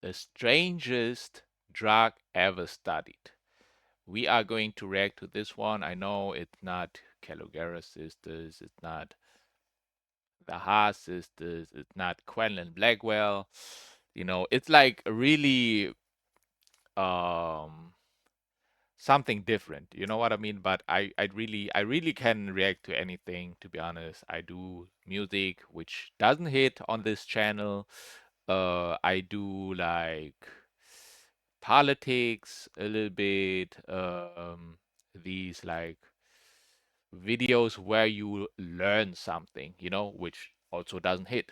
The strangest drug ever studied. We are going to react to this one. I know it's not Calogera sisters, it's not the Haas sisters, it's not Quenlin Blackwell. It's like really um something different. You know what I mean? But I really can react to anything, to be honest. I do music which doesn't hit on this channel. I do like politics a little bit, these like videos where you learn something, which also doesn't hit.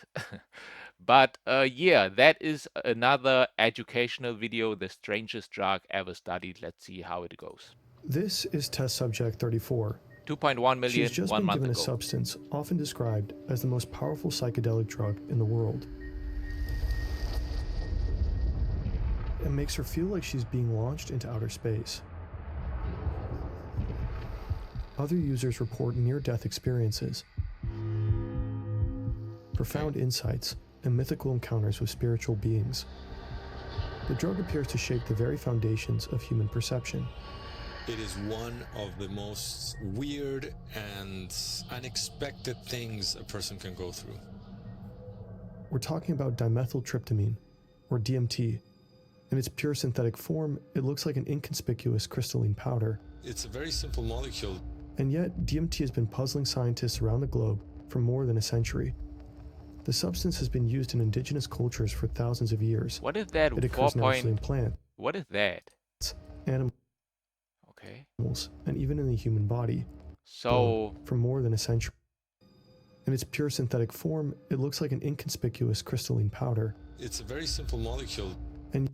But yeah, that is another educational video, the strangest drug ever studied. Let's see how it goes. This is test subject 34. 2.1 She has million just one been month given a ago. substance often described as the most powerful psychedelic drug in the world. It makes her feel like she's being launched into outer space. Other users report near-death experiences, profound insights, and mythical encounters with spiritual beings. The drug appears to shake the very foundations of human perception. It is one of the most weird and unexpected things a person can go through. We're talking about dimethyltryptamine, or DMT. In its pure synthetic form, it looks like an inconspicuous crystalline powder. It's a very simple molecule. And yet, DMT has been puzzling scientists around the globe for more than a century. The substance has been used in indigenous cultures for thousands of years. What is that? It occurs naturally in plants, What is that? animals, Okay. and even in the human body. So For more than a century. In its pure synthetic form, it looks like an inconspicuous crystalline powder. It's a very simple molecule. And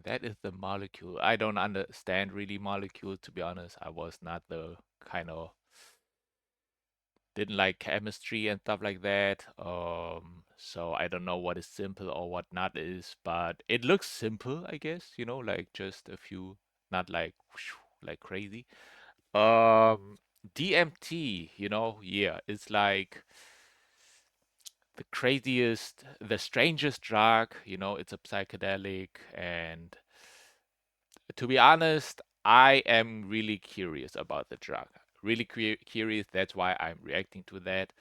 that is the molecule. I don't understand really molecules, to be honest. I was not the kind of didn't like chemistry and stuff like that. So I don't know what is simple or what not is, but it looks simple, I guess, like just a few, not like like crazy. DMT, yeah, it's like the craziest, the strangest drug, it's a psychedelic. And to be honest, I am really curious about the drug. Really curious. That's why I'm reacting to that.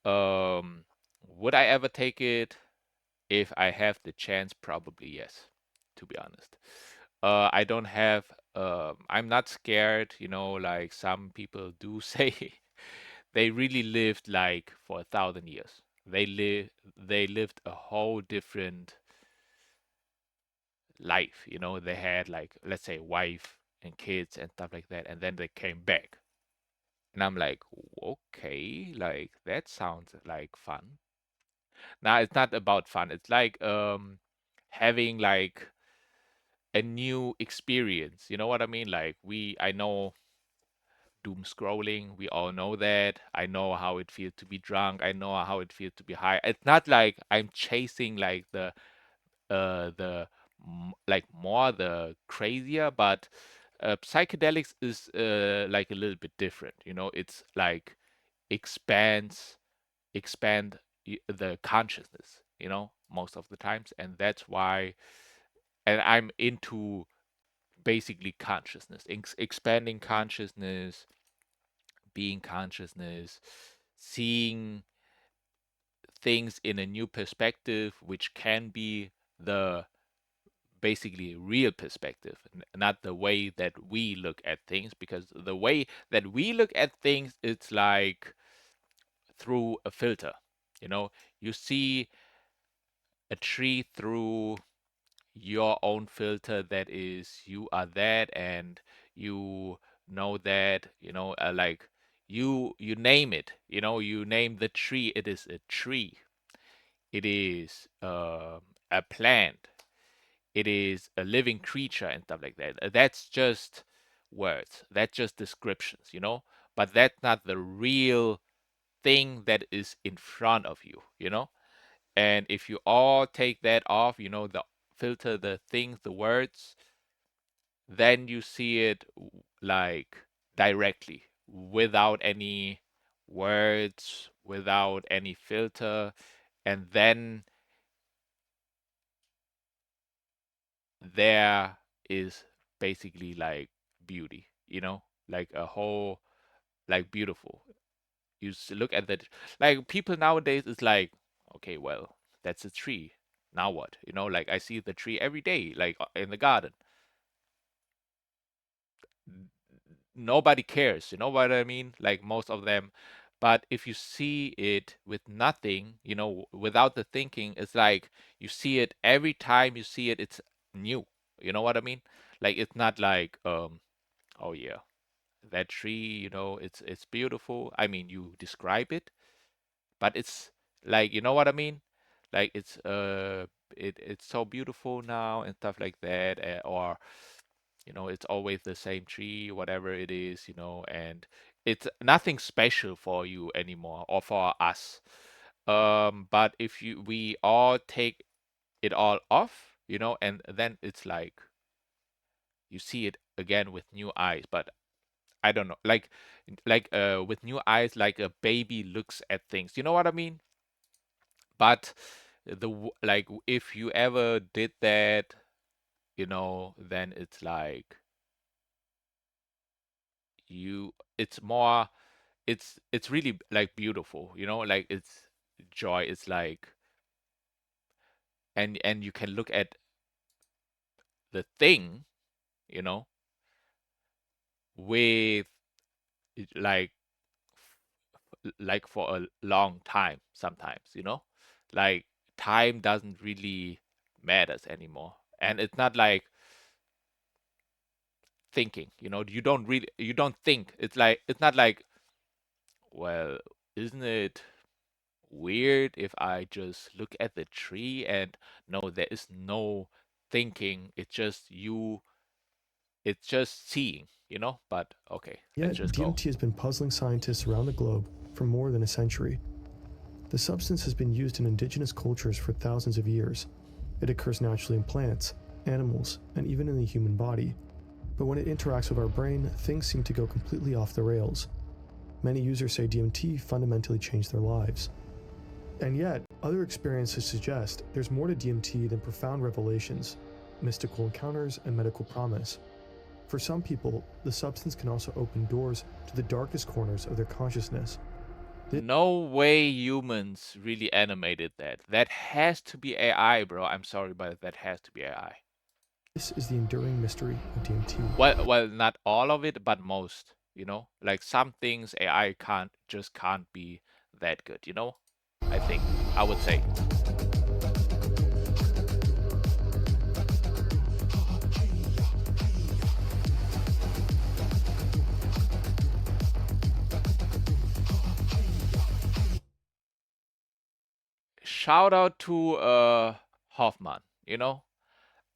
Um, would I ever take it? If I have the chance, probably yes, to be honest. I don't have, I'm not scared, like some people do say they really lived like for 1,000 years. They lived a whole different life, they had like, let's say, wife and kids and stuff like that, and then they came back. And I'm like, okay, like that sounds like fun. Now it's not about fun. It's like having like a new experience. You know what I mean? Like I know doom scrolling. We all know that. I know how it feels to be drunk. I know how it feels to be high. It's not like I'm chasing like like more the crazier, but psychedelics is like a little bit different. It's like expands expand the consciousness. Most of the times, and that's why. And I'm into basically consciousness, expanding consciousness, being consciousness, seeing things in a new perspective, which can be the basically real perspective, not the way that we look at things, because the way that we look at things, it's like through a filter. You see a tree through your own filter, that is, you are that, and you know that, like you name it, you name the tree, it is a tree, it is a plant, it is a living creature and stuff like that. That's just words, that's just descriptions, but that's not the real thing that is in front of you. And if you all take that off, the filter, the things, the words, then you see it like directly, without any words, without any filter. And then there is basically like beauty, you know, like a whole, like beautiful. Look at that, like people nowadays is like, okay, well, that's a tree. Now what? You know, like I see the tree every day, like in the garden. Nobody cares, you know what I mean? Like most of them. But if you see it with nothing, you know, without the thinking, it's like you see it every time you see it, it's new. You know what I mean? Like it's not like, oh yeah, that tree, you know, it's beautiful. I mean, you describe it, but it's like, you know what I mean? Like it's so beautiful now and stuff like that, or you know, it's always the same tree, whatever it is, you know, and it's nothing special for you anymore or for us. But if we all take it all off, you know, and then it's like you see it again with new eyes. But I don't know, like with new eyes, like a baby looks at things. You know what I mean? But like if you ever did that, you know, then it's like it's more, it's really like beautiful, you know, like it's joy. It's like, and you can look at the thing, you know, with like like for a long time sometimes, you know, like time doesn't really matters anymore, and it's not like thinking, you know, you don't think. It's like it's not like, well, isn't it weird if I just look at the tree and no, there is no thinking. It's just you, it's just seeing, you know? But okay, let's Yet, just go. DMT has been puzzling scientists around the globe for more than a century. The substance has been used in indigenous cultures for thousands of years. It occurs naturally in plants, animals, and even in the human body. But when it interacts with our brain, things seem to go completely off the rails. Many users say DMT fundamentally changed their lives. And yet, other experiences suggest there's more to DMT than profound revelations, mystical encounters, and medical promise. For some people, the substance can also open doors to the darkest corners of their consciousness. No way humans really animated that. That has to be AI, bro. I'm sorry, but that has to be AI. This is the enduring mystery of DMT. Well, not all of it, but most, you know? Like some things AI can't be that good, you know? I think, I would say. Shout out to Hoffman, you know?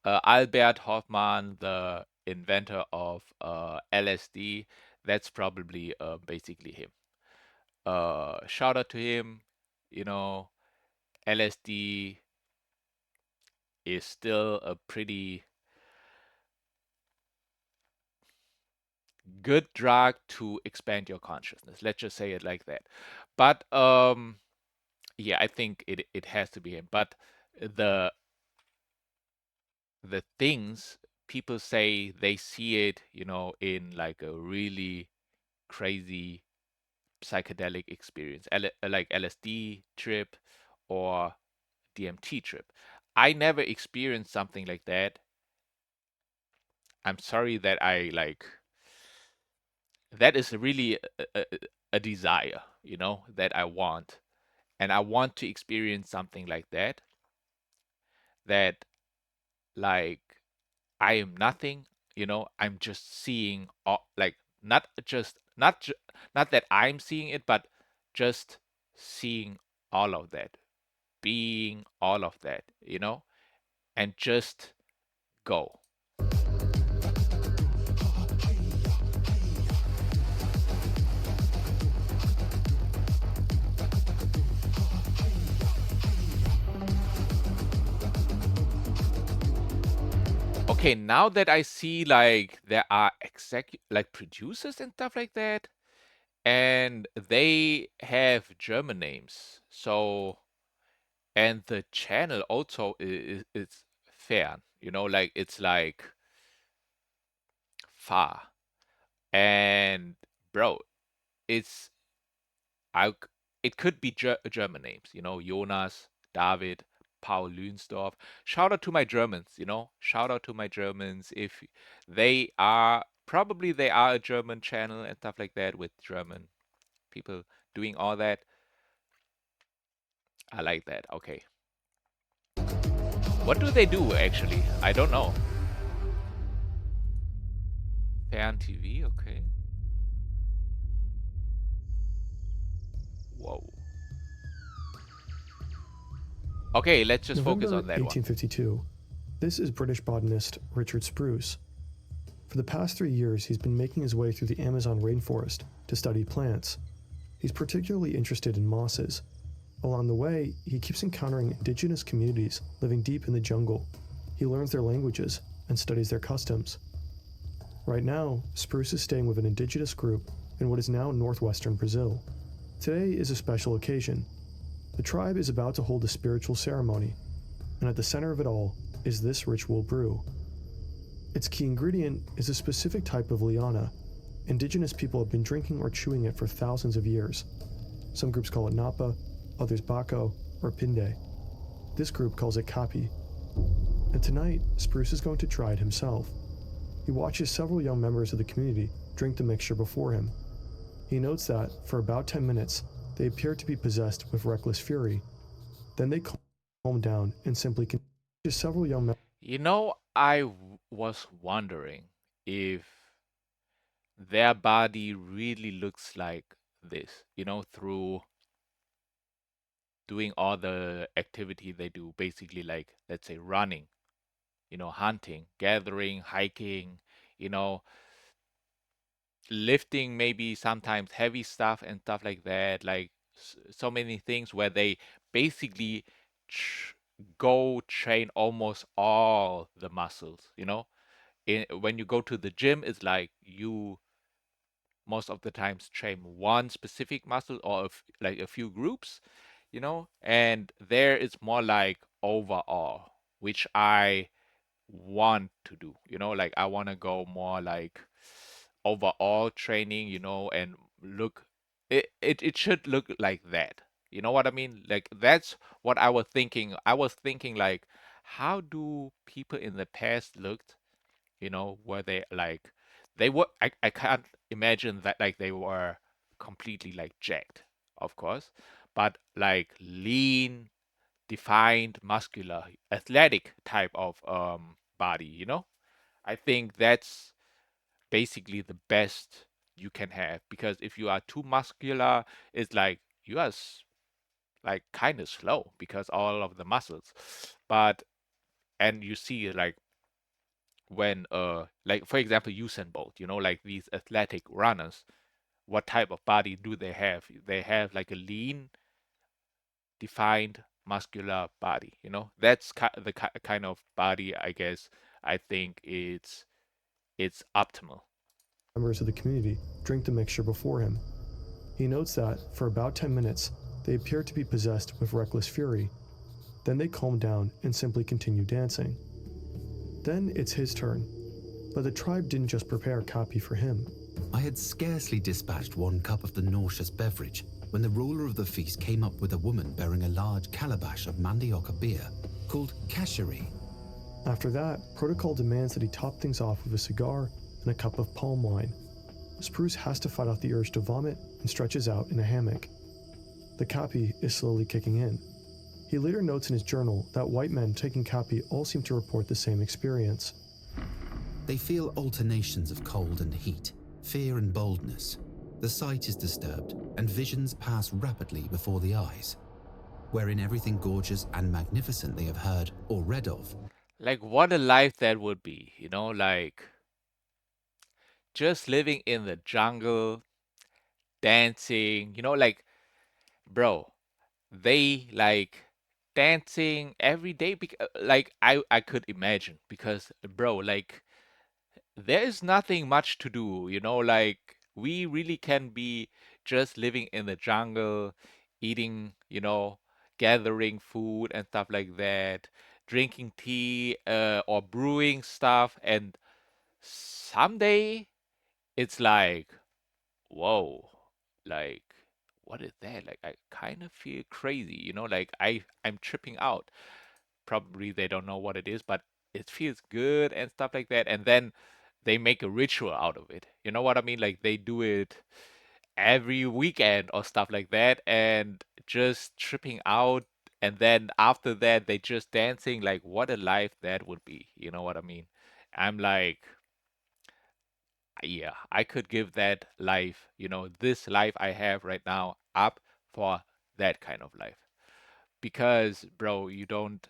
Albert Hoffman, the inventor of LSD. That's probably basically him. Shout out to him. You know, LSD is still a pretty good drug to expand your consciousness. Let's just say it like that. But yeah, I think it has to be him. But the the things people say they see it, you know, in like a really crazy psychedelic experience, like LSD trip or DMT trip. I never experienced something like that. I'm sorry that I like that is really a desire, you know, that I want. And I want to experience something like that, that like I am nothing, you know, I'm just seeing all, like not that I'm seeing it, but just seeing all of that, being all of that, you know, and just go. Okay, now that I see like there are like producers and stuff like that, and they have German names. So, and the channel also is fern, like it's like far. And bro, it's I c- it could be German names, Jonas, David, Paul Lünsdorf. Shout out to my Germans, shout out to my Germans if they are a German channel and stuff like that with German people doing all that. I like that. Okay. What do they do actually? I don't know. Fern TV, okay. Whoa. Okay, let's just focus November on that one. 1852. This is British botanist Richard Spruce. For the past 3 years, he's been making his way through the Amazon rainforest to study plants. He's particularly interested in mosses. Along the way, he keeps encountering indigenous communities living deep in the jungle. He learns their languages and studies their customs. Right now, Spruce is staying with an indigenous group in what is now northwestern Brazil. Today is a special occasion. The tribe is about to hold a spiritual ceremony, and at the center of it all is this ritual brew. Its key ingredient is a specific type of liana. Indigenous people have been drinking or chewing it for thousands of years. Some groups call it napa, others bako, or pinde. This group calls it kapi. And tonight, Spruce is going to try it himself. He watches several young members of the community drink the mixture before him. He notes that, for about 10 minutes, they appear to be possessed with reckless fury. Then they calm down and simply continue. Several young men. I was wondering if their body really looks like this, through doing all the activity they do, basically like, let's say, running, hunting, gathering, hiking, you know, lifting maybe sometimes heavy stuff and stuff like that, like so many things where they basically tr- go train almost all the muscles, when you go to the gym, it's like you most of the times train one specific muscle or like a few groups, and there it's more like overall, which I want to do, like I want to go more like overall training, and it should look like that. You know what I mean? Like that's what I was thinking. I was thinking like, how do people in the past looked, were they like I can't imagine that like they were completely like jacked, of course, but like lean, defined, muscular, athletic type of body, I think that's basically the best you can have, because if you are too muscular, it's like you are like kind of slow because all of the muscles. But and you see like when like for example Usain Bolt, like these athletic runners, what type of body do they have? They have like a lean, defined, muscular body. That's the kind of body I guess I think it's optimal. Members of the community drink the mixture before him. He notes that, for about 10 minutes, they appear to be possessed with reckless fury. Then they calm down and simply continue dancing. Then it's his turn. But the tribe didn't just prepare kapi for him. I had scarcely dispatched one cup of the nauseous beverage when the ruler of the feast came up with a woman bearing a large calabash of mandioca beer called kashiri. After that, protocol demands that he top things off with a cigar and a cup of palm wine. Spruce has to fight off the urge to vomit and stretches out in a hammock. The kapi is slowly kicking in. He later notes in his journal that white men taking kapi all seem to report the same experience. They feel alternations of cold and heat, fear and boldness. The sight is disturbed, and visions pass rapidly before the eyes, wherein everything gorgeous and magnificent they have heard or read of. Like what a life that would be, like just living in the jungle, dancing, like bro, they like dancing every day like I could imagine, because bro, like there is nothing much to do, like we really can be just living in the jungle, eating, gathering food and stuff like that, drinking tea or brewing stuff, and someday it's like, whoa, like what is that? Like I kind of feel crazy, like I'm tripping out. Probably they don't know what it is, but it feels good and stuff like that. And then they make a ritual out of it. You know what I mean? Like they do it every weekend or stuff like that, and just tripping out. And then after that, they just dancing. Like what a life that would be. You know what I mean? I'm like, yeah, I could give that life, this life I have right now up for that kind of life. Because, bro, you don't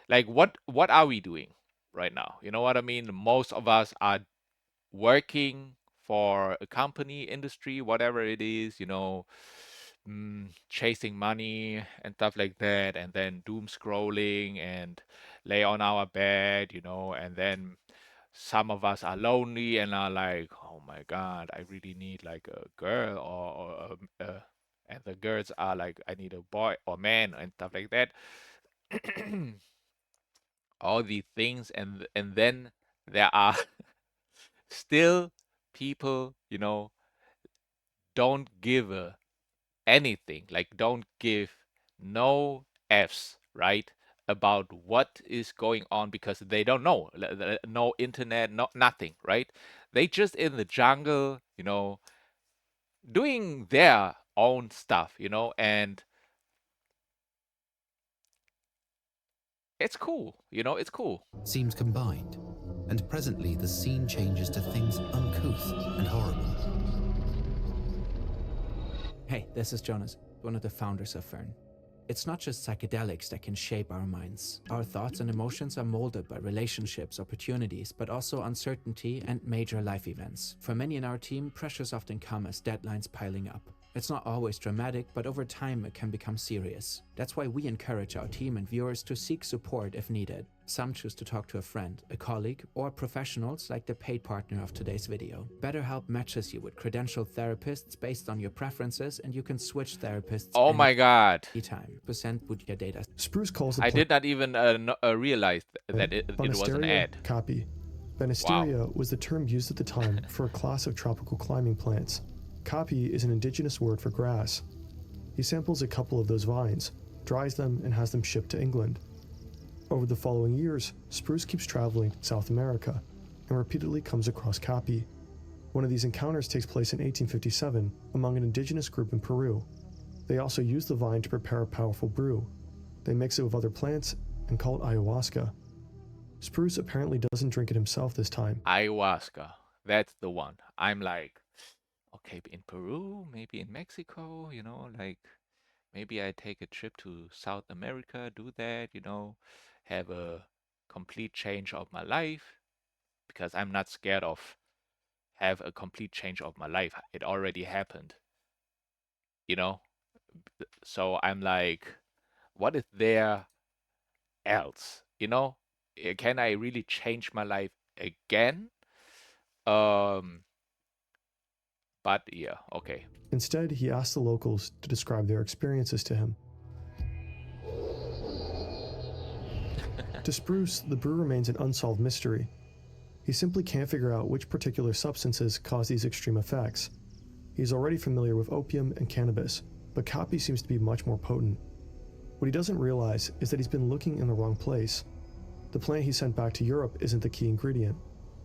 like what are we doing right now? You know what I mean? Most of us are working for a company, industry, whatever it is, chasing money and stuff like that, and then doom scrolling and lay on our bed, and then some of us are lonely and are like, oh my God, I really need like a girl and the girls are like, I need a boy or man and stuff like that. All these things, and then there are still people, don't give anything, like don't give no f's, right, about what is going on, because they don't know. No internet, no nothing, right? They just in the jungle, doing their own stuff, and it's cool, it's cool. seems combined, and presently the scene changes to things uncouth and horrible. Hey, this is Jonas, one of the founders of Fern. It's not just psychedelics that can shape our minds. Our thoughts and emotions are molded by relationships, opportunities, but also uncertainty and major life events. For many in our team, pressures often come as deadlines piling up. It's not always dramatic, but over time it can become serious. That's why we encourage our team and viewers to seek support if needed. Some choose to talk to a friend, a colleague, or professionals like the paid partner of today's video. BetterHelp matches you with credentialed therapists based on your preferences, and you can switch therapists Oh my God. anytime. Percent with your data. Spruce calls the I plant did not even realize that it was an Banisteria ad. caapi. Banisteria was the term used at the time for a class of tropical climbing plants. Caapi is an indigenous word for grass. He samples a couple of those vines, dries them, and has them shipped to England. Over the following years, Spruce keeps traveling to South America and repeatedly comes across caapi. One of these encounters takes place in 1857 among an indigenous group in Peru. They also use the vine to prepare a powerful brew. They mix it with other plants and call it ayahuasca. Spruce apparently doesn't drink it himself this time. Ayahuasca. That's the one. I'm like, okay, in Peru, maybe in Mexico, like maybe I take a trip to South America, do that, have a complete change of my life, because I'm not scared of have a complete change of my life. It already happened, you know? So I'm like, what is there else, Can I really change my life again? But yeah, okay. Instead, he asks the locals to describe their experiences to him. To Spruce, the brew remains an unsolved mystery. He simply can't figure out which particular substances cause these extreme effects. He's already familiar with opium and cannabis, but caapi seems to be much more potent. What he doesn't realize is that he's been looking in the wrong place. The plant he sent back to Europe isn't the key ingredient.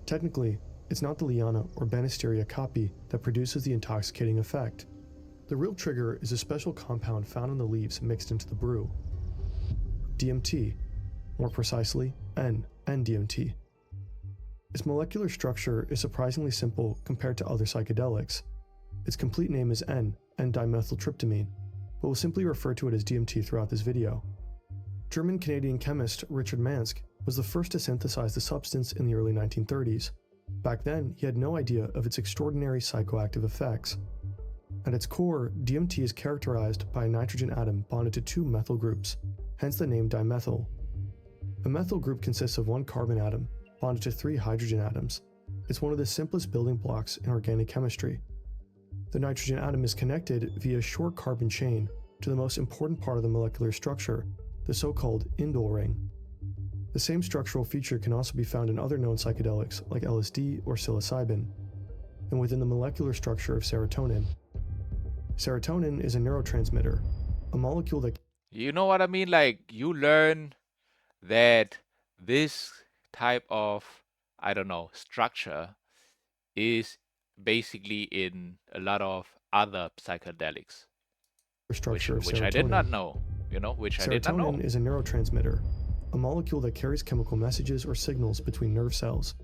Technically, it's not the liana or Banisteria caapi that produces the intoxicating effect. The real trigger is a special compound found in the leaves mixed into the brew. DMT, more precisely, N-DMT. Its molecular structure is surprisingly simple compared to other psychedelics. Its complete name is N-dimethyltryptamine, but we'll simply refer to it as DMT throughout this video. German-Canadian chemist Richard Mansk was the first to synthesize the substance in the early 1930s. Back then, he had no idea of its extraordinary psychoactive effects. At its core, DMT is characterized by a nitrogen atom bonded to two methyl groups, hence the name dimethyl. A methyl group consists of one carbon atom bonded to three hydrogen atoms. It's one of the simplest building blocks in organic chemistry. The nitrogen atom is connected via a short carbon chain to the most important part of the molecular structure, the so-called indole ring. The same structural feature can also be found in other known psychedelics like LSD or psilocybin, and within the molecular structure of serotonin. Serotonin is a neurotransmitter, a molecule that You know what I mean? Like you learn that this type of, I don't know, structure is basically in a lot of other psychedelics, structure of which I did not serotonin. know, which I did not know. Serotonin is a neurotransmitter, a molecule that carries chemical messages or signals between nerve cells.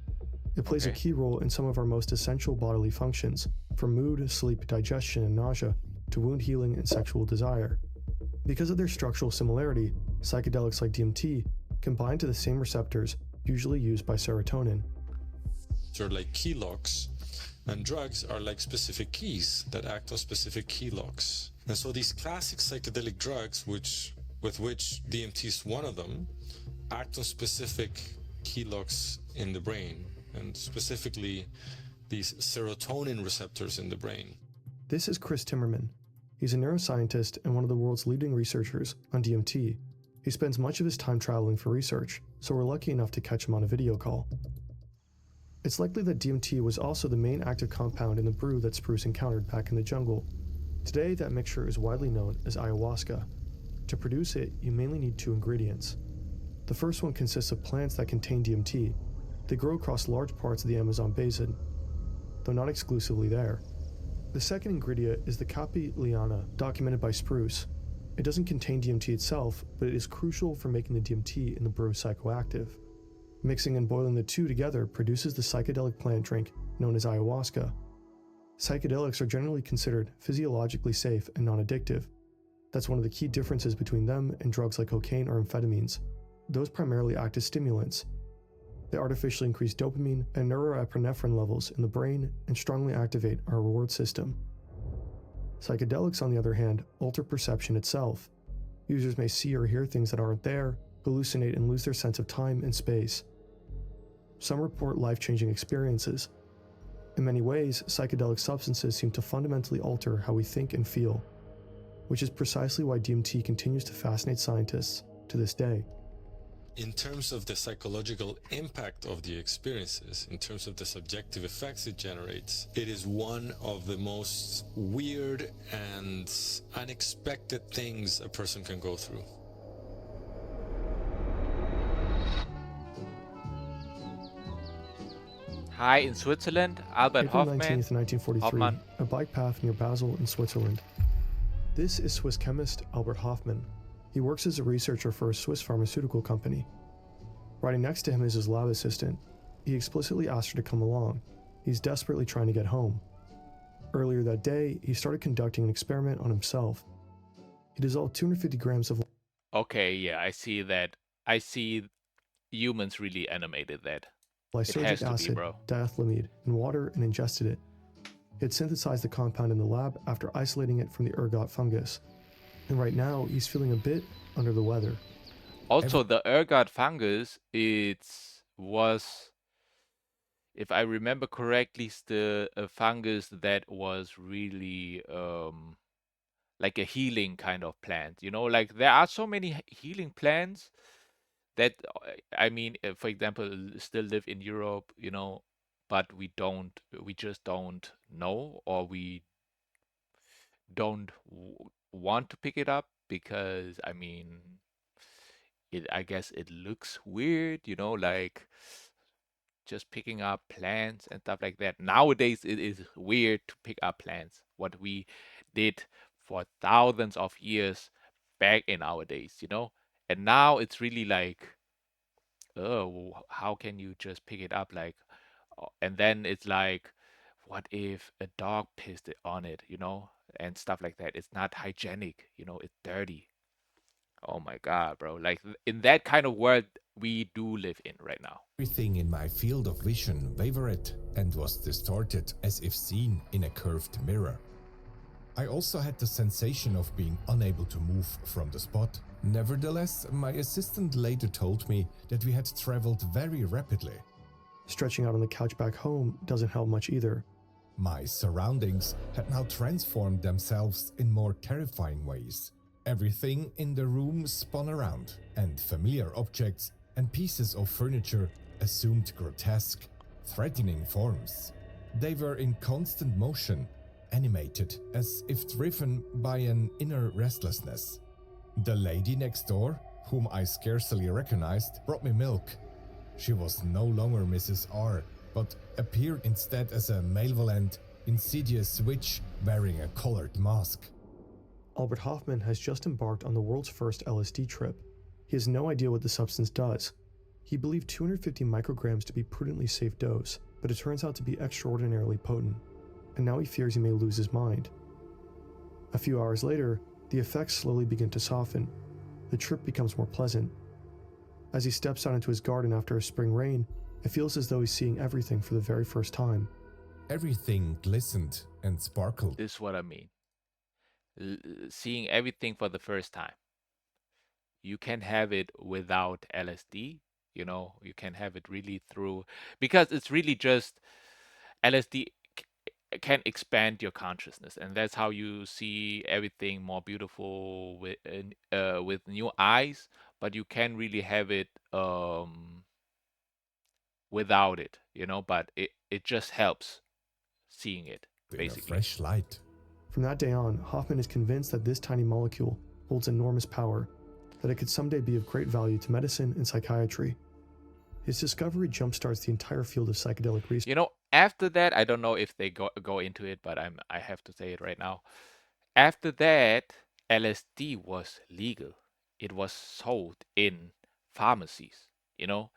It plays a Okay. key role in some of our most essential bodily functions, from mood, sleep, digestion, and nausea, to wound healing and sexual desire. Because of their structural similarity, psychedelics like DMT can bind to the same receptors usually used by serotonin. They're like key locks, and drugs are like specific keys that act on specific key locks. And so these classic psychedelic drugs, with which DMT is one of them, act on specific key locks in the brain, and specifically these serotonin receptors in the brain. This is Chris Timmerman. He's a neuroscientist and one of the world's leading researchers on DMT. He spends much of his time traveling for research, so we're lucky enough to catch him on a video call. It's likely that DMT was also the main active compound in the brew that Spruce encountered back in the jungle. Today, that mixture is widely known as ayahuasca. To produce it, you mainly need two ingredients. The first one consists of plants that contain DMT. They grow across large parts of the Amazon basin, though not exclusively there. The second ingredient is the Kapi liana, documented by Spruce. It doesn't contain DMT itself, but it is crucial for making the DMT in the brew psychoactive. Mixing and boiling the two together produces the psychedelic plant drink known as ayahuasca. Psychedelics are generally considered physiologically safe and non-addictive. That's one of the key differences between them and drugs like cocaine or amphetamines. Those primarily act as stimulants. They artificially increase dopamine and norepinephrine levels in the brain and strongly activate our reward system. Psychedelics, on the other hand, alter perception itself. Users may see or hear things that aren't there, hallucinate, and lose their sense of time and space. Some report life-changing experiences. In many ways, psychedelic substances seem to fundamentally alter how we think and feel, which is precisely why DMT continues to fascinate scientists to this day. In terms of the psychological impact of the experiences, in terms of the subjective effects it generates, it is one of the most weird and unexpected things a person can go through. Hi, in Switzerland, Albert April Hoffmann. 19th, 1943, Hoffmann. a bike path near Basel in Switzerland. This is Swiss chemist Albert Hoffmann. He works as a researcher for a Swiss pharmaceutical company. Riding next to him is his lab assistant. He explicitly asked her to come along. He's desperately trying to get home. Earlier that day, he started conducting an experiment on himself. He dissolved 250 grams of Okay, yeah, I see that. I see humans really animated that. has lysergic to be, acid, bro. diethylamide, in water and ingested it. He had synthesized the compound in the lab after isolating it from the ergot fungus. And right now, he's feeling a bit under the weather. Also, the ergot fungus, was, if I remember correctly, a fungus that was really like a healing kind of plant. Like there are so many healing plants that, I mean, for example, still live in Europe, but we just don't know, or we don't want to pick it up because, I mean, I guess it looks weird, like just picking up plants and stuff like that. Nowadays, it is weird to pick up plants. What we did for thousands of years back in our days, And now it's really like, oh, how can you just pick it up? Like, and then it's like, what if a dog pissed on it, and stuff like that. It's not hygienic, it's dirty. Oh my God, bro. Like in that kind of world we do live in right now. Everything in my field of vision wavered and was distorted as if seen in a curved mirror. I also had the sensation of being unable to move from the spot. Nevertheless, my assistant later told me that we had traveled very rapidly. Stretching out on the couch back home doesn't help much either. My surroundings had now transformed themselves in more terrifying ways. Everything in the room spun around, and familiar objects and pieces of furniture assumed grotesque, threatening forms. They were in constant motion, animated as if driven by an inner restlessness. The lady next door, whom I scarcely recognized, brought me milk. She was no longer Mrs. R, but appeared instead as a malevolent, insidious witch wearing a colored mask. Albert Hofmann has just embarked on the world's first LSD trip. He has no idea what the substance does. He believed 250 micrograms to be prudently safe dose, but it turns out to be extraordinarily potent, and now he fears he may lose his mind. A few hours later, the effects slowly begin to soften. The trip becomes more pleasant. As he steps out into his garden after a spring rain, it feels as though he's seeing everything for the very first time. Everything glistened and sparkled. This is what I mean. Seeing everything for the first time. You can have it without LSD, you know, you can have it really through, because it's really just LSD can expand your consciousness, and that's how you see everything more beautiful with new eyes, but you can really have it without it, you know, but it just helps seeing it, In a basically. fresh light. From that day on, Hoffman is convinced that this tiny molecule holds enormous power, that it could someday be of great value to medicine and psychiatry. His discovery jumpstarts the entire field of psychedelic research. You know, after that, I don't know if they go into it, but I have to say it right now. After that, LSD was legal. It was sold in pharmacies, you know.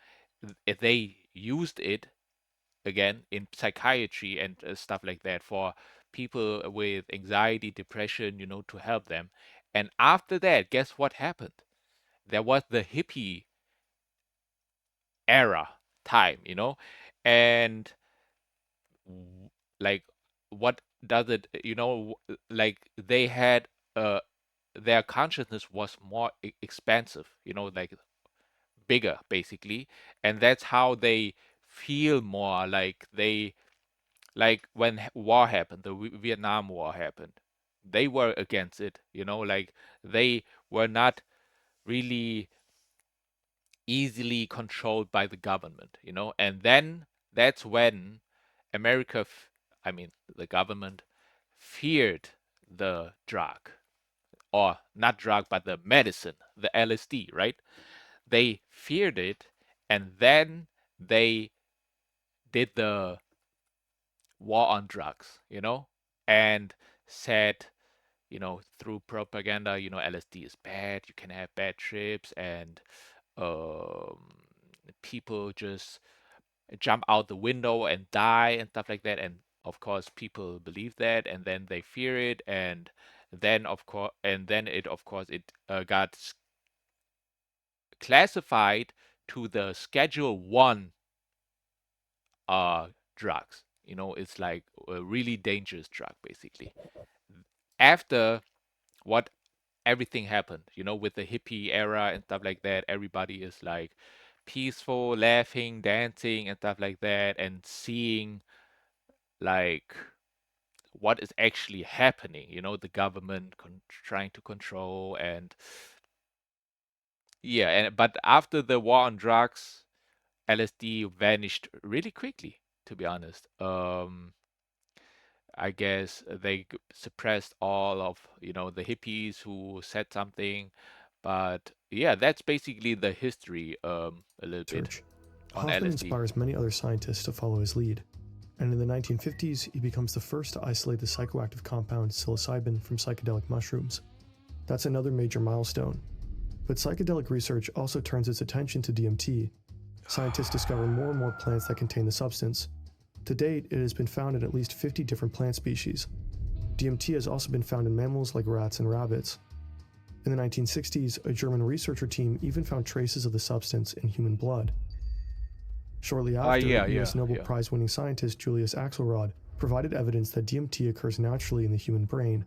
They used it again in psychiatry and stuff like that for people with anxiety, depression, you know, to help them. And after that, guess what happened? There was the hippie era time, you know, and like what does it, you know, like they had their consciousness was more expansive, you know, like bigger basically, and that's how they feel more like they, like when war happened, the Vietnam War happened, they were against it, you know, like they were not really easily controlled by the government, you know, and then that's when America, I mean, the government feared the drug, or not drug, but the medicine, the LSD, right? They feared it, and then they did the war on drugs, you know, and said, you know, through propaganda, you know, LSD is bad, you can have bad trips, and um, people just jump out the window and die and stuff like that. And of course, people believe that, and then they fear it, and then of course it got classified to the Schedule 1 drugs. You know, it's like a really dangerous drug, basically. After what everything happened, you know, with the hippie era and stuff like that, everybody is like peaceful, laughing, dancing, and stuff like that, and seeing like what is actually happening, you know, the government trying to control, and yeah, and but after the war on drugs, LSD vanished really quickly, to be honest. I guess they suppressed all of, you know, the hippies who said something, but yeah, that's basically the history a little bit on Hoffman LSD. inspires many other scientists to follow his lead, and in the 1950s, he becomes the first to isolate the psychoactive compound psilocybin from psychedelic mushrooms. That's another major milestone. But psychedelic research also turns its attention to DMT. Scientists discover more and more plants that contain the substance. To date, it has been found in at least 50 different plant species. DMT has also been found in mammals like rats and rabbits. In the 1960s, a German researcher team even found traces of the substance in human blood. Shortly after, US Nobel Prize-winning scientist Julius Axelrod provided evidence that DMT occurs naturally in the human brain.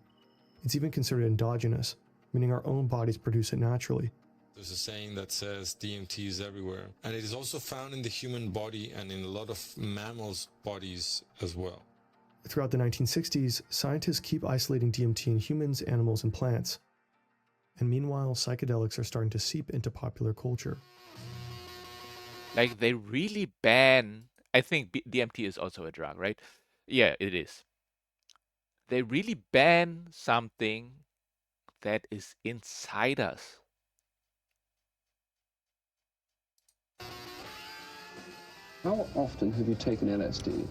It's even considered endogenous, meaning our own bodies produce it naturally. There's a saying that says DMT is everywhere, and it is also found in the human body and in a lot of mammals' bodies as well. Throughout the 1960s, scientists keep isolating DMT in humans, animals, and plants. And meanwhile, psychedelics are starting to seep into popular culture. Like they really ban. I think DMT is also a drug, right? Yeah, it is. They really ban something that is inside us. How often have you taken LSD?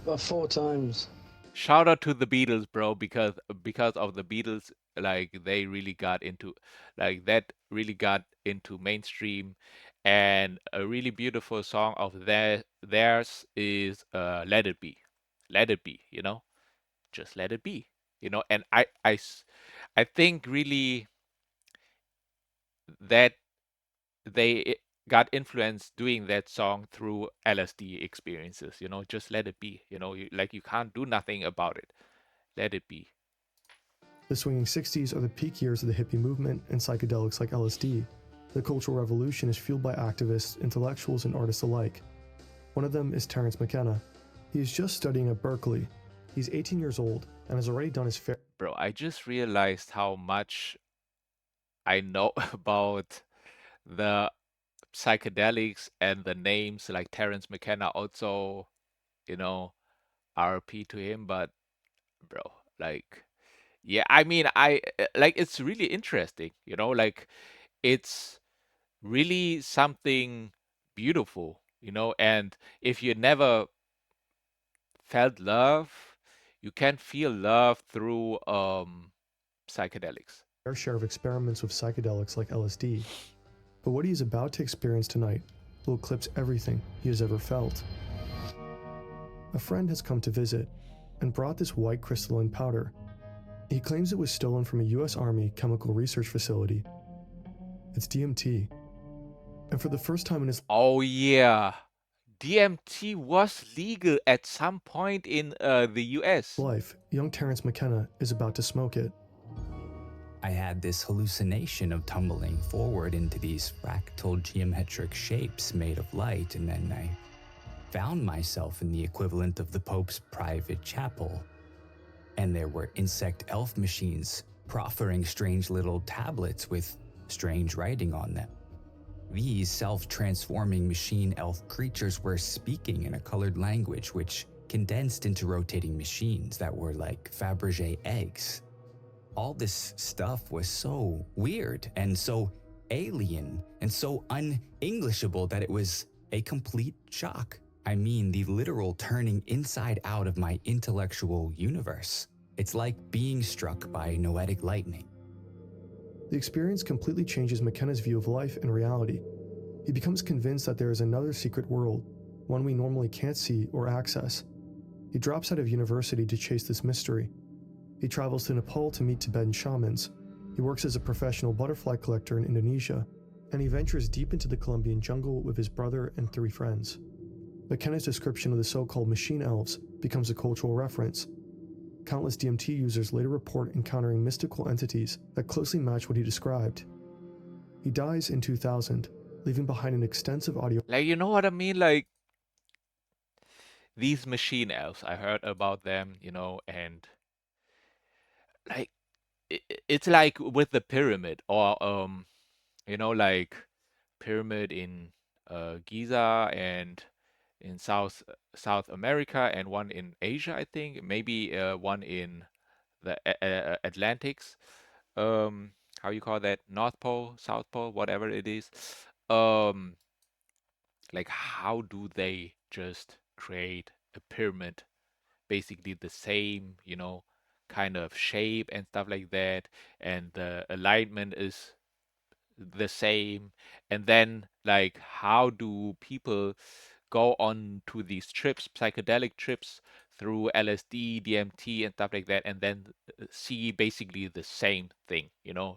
About 4 times. Shout out to the Beatles, bro, because of the Beatles, like they really got into, like that really got into mainstream, and a really beautiful song of theirs is "Let It Be," "Let It Be," just let it be, and I think really that they got influenced doing that song through LSD experiences, just let it be, like you can't do nothing about it. Let it be. The swinging 60s are the peak years of the hippie movement and psychedelics like LSD. The Cultural Revolution is fueled by activists, intellectuals, and artists alike. One of them is Terence McKenna. He is just studying at Berkeley. He's 18 years old and has already done his fair. Bro, I just realized how much I know about the psychedelics and the names like Terence McKenna also, you know, RP to him, but bro, like yeah, I mean like it's really interesting, like it's really something beautiful, and if you never felt love, you can feel love through psychedelics. Fair share of experiments with psychedelics like LSD. But what he is about to experience tonight will eclipse everything he has ever felt. A friend has come to visit and brought this white crystalline powder. He claims it was stolen from a US Army chemical research facility. It's DMT. And for the first time in his Oh yeah. DMT was legal at some point in the US. life, young Terence McKenna is about to smoke it. I had this hallucination of tumbling forward into these fractal geometric shapes made of light, and then I found myself in the equivalent of the Pope's private chapel. And there were insect elf machines proffering strange little tablets with strange writing on them. These self-transforming machine elf creatures were speaking in a colored language which condensed into rotating machines that were like Fabergé eggs. All this stuff was so weird and so alien and so un-Englishable that it was a complete shock. I mean, the literal turning inside out of my intellectual universe. It's like being struck by noetic lightning. The experience completely changes McKenna's view of life and reality. He becomes convinced that there is another secret world, one we normally can't see or access. He drops out of university to chase this mystery. He travels to Nepal to meet Tibetan shamans. He works as a professional butterfly collector in Indonesia, and he ventures deep into the Colombian jungle with his brother and 3 friends. McKenna's description of the so-called machine elves becomes a cultural reference. Countless DMT users later report encountering mystical entities that closely match what he described. He dies in 2000, leaving behind an extensive audio. Like, you know what I mean? Like, these machine elves, I heard about them, and like, it's like with the pyramid, or, like pyramid in Giza and in South America, and one in Asia, I think, maybe one in the Atlantics. How you call that? North Pole, South Pole, whatever it is. Um, like how do they just create a pyramid, basically the same, kind of shape and stuff like that, and the alignment is the same, and then like how do people go on to these trips, psychedelic trips through LSD, DMT, and stuff like that, and then see basically the same thing,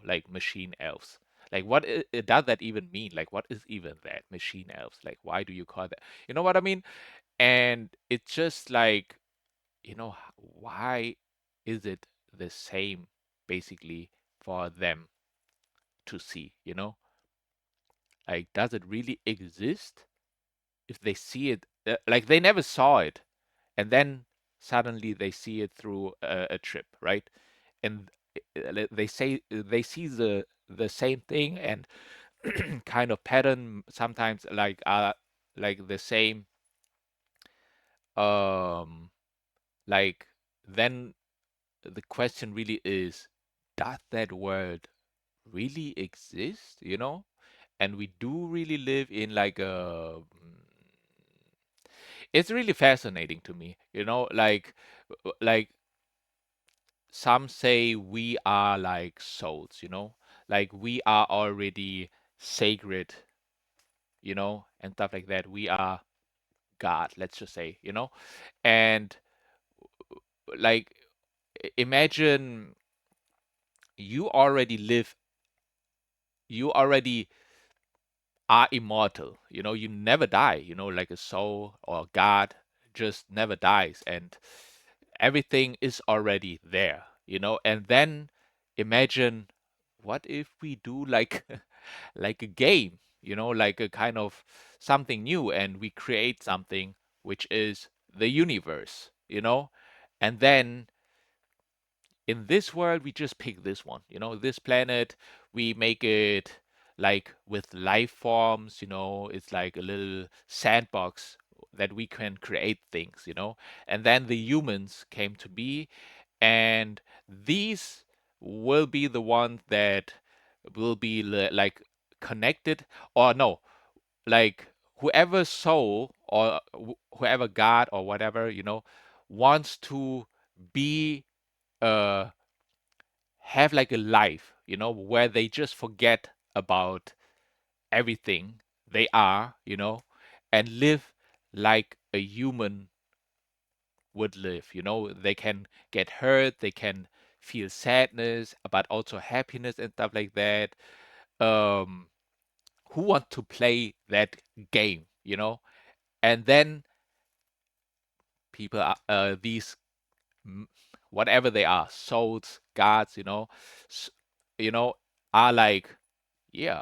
like machine elves. Like, what does that even mean? Like, what is even that machine elves? Like, why do you call that? You know what I mean? And it's just like, why is it the same basically for them to see, Like, does it really exist? If they see it, like they never saw it, and then suddenly they see it through a trip, right? And they say they see the same thing, and kind of pattern, sometimes like the same. Um, like then the question really is, does that world really exist? You know, and we do really live in like a. It's really fascinating to me. You know, like some say we are like souls. You know, like we are already sacred. You know, and stuff like that. We are God, let's just say, you know? And like imagine you already live, you already are immortal, you know, you never die, you know, like a soul or God just never dies and everything is already there, you know? And then imagine what if we do like like a game, you know, like a kind of something new and we create something which is the universe, you know? And then in this world, we just pick this one, you know, this planet, we make it like with life forms, you know, it's like a little sandbox that we can create things, you know? And then the humans came to be, and these will be the ones that will be like connected, or no, like whoever soul or whoever god or whatever, you know, wants to be uh have like a life, you know, where they just forget about everything they are, you know, and live like a human would live, you know. They can get hurt, they can feel sadness but also happiness and stuff like that. um who want to play that game, you know? And then people are these whatever they are, souls, gods, you know, you know, are like, yeah,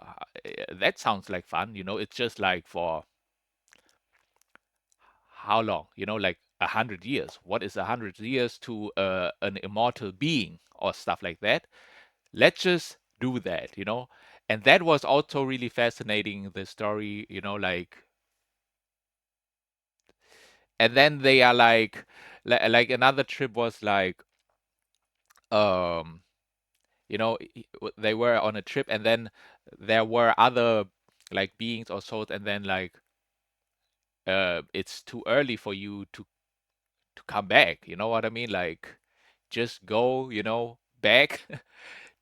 that sounds like fun, you know. It's just like for how long, you know, like 100 years. What is 100 years to an immortal being or stuff like that? Let's just do that, you know. And that was also really fascinating, the story, you know, like. And then they are like another trip was like, um you know, they were on a trip and then there were other like beings or souls, and then like it's too early for you to come back, you know what I mean? Like just go, you know, back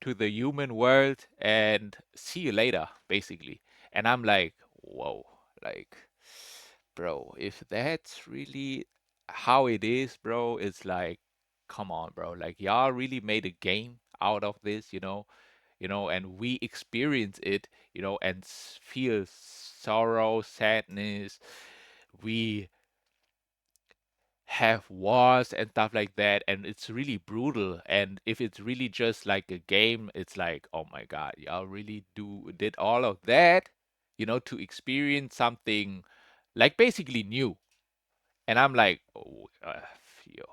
to the human world and see you later, basically. And I'm like, whoa, like, bro, if that's really how it is, bro, it's like, come on, bro. Like, y'all really made a game out of this, you know, and we experience it, you know, and feel sorrow, sadness. We have wars and stuff like that, and it's really brutal. And if it's really just like a game, it's like, oh my God, y'all really did all of that, you know, to experience something like basically new. And I'm like, oh, yo,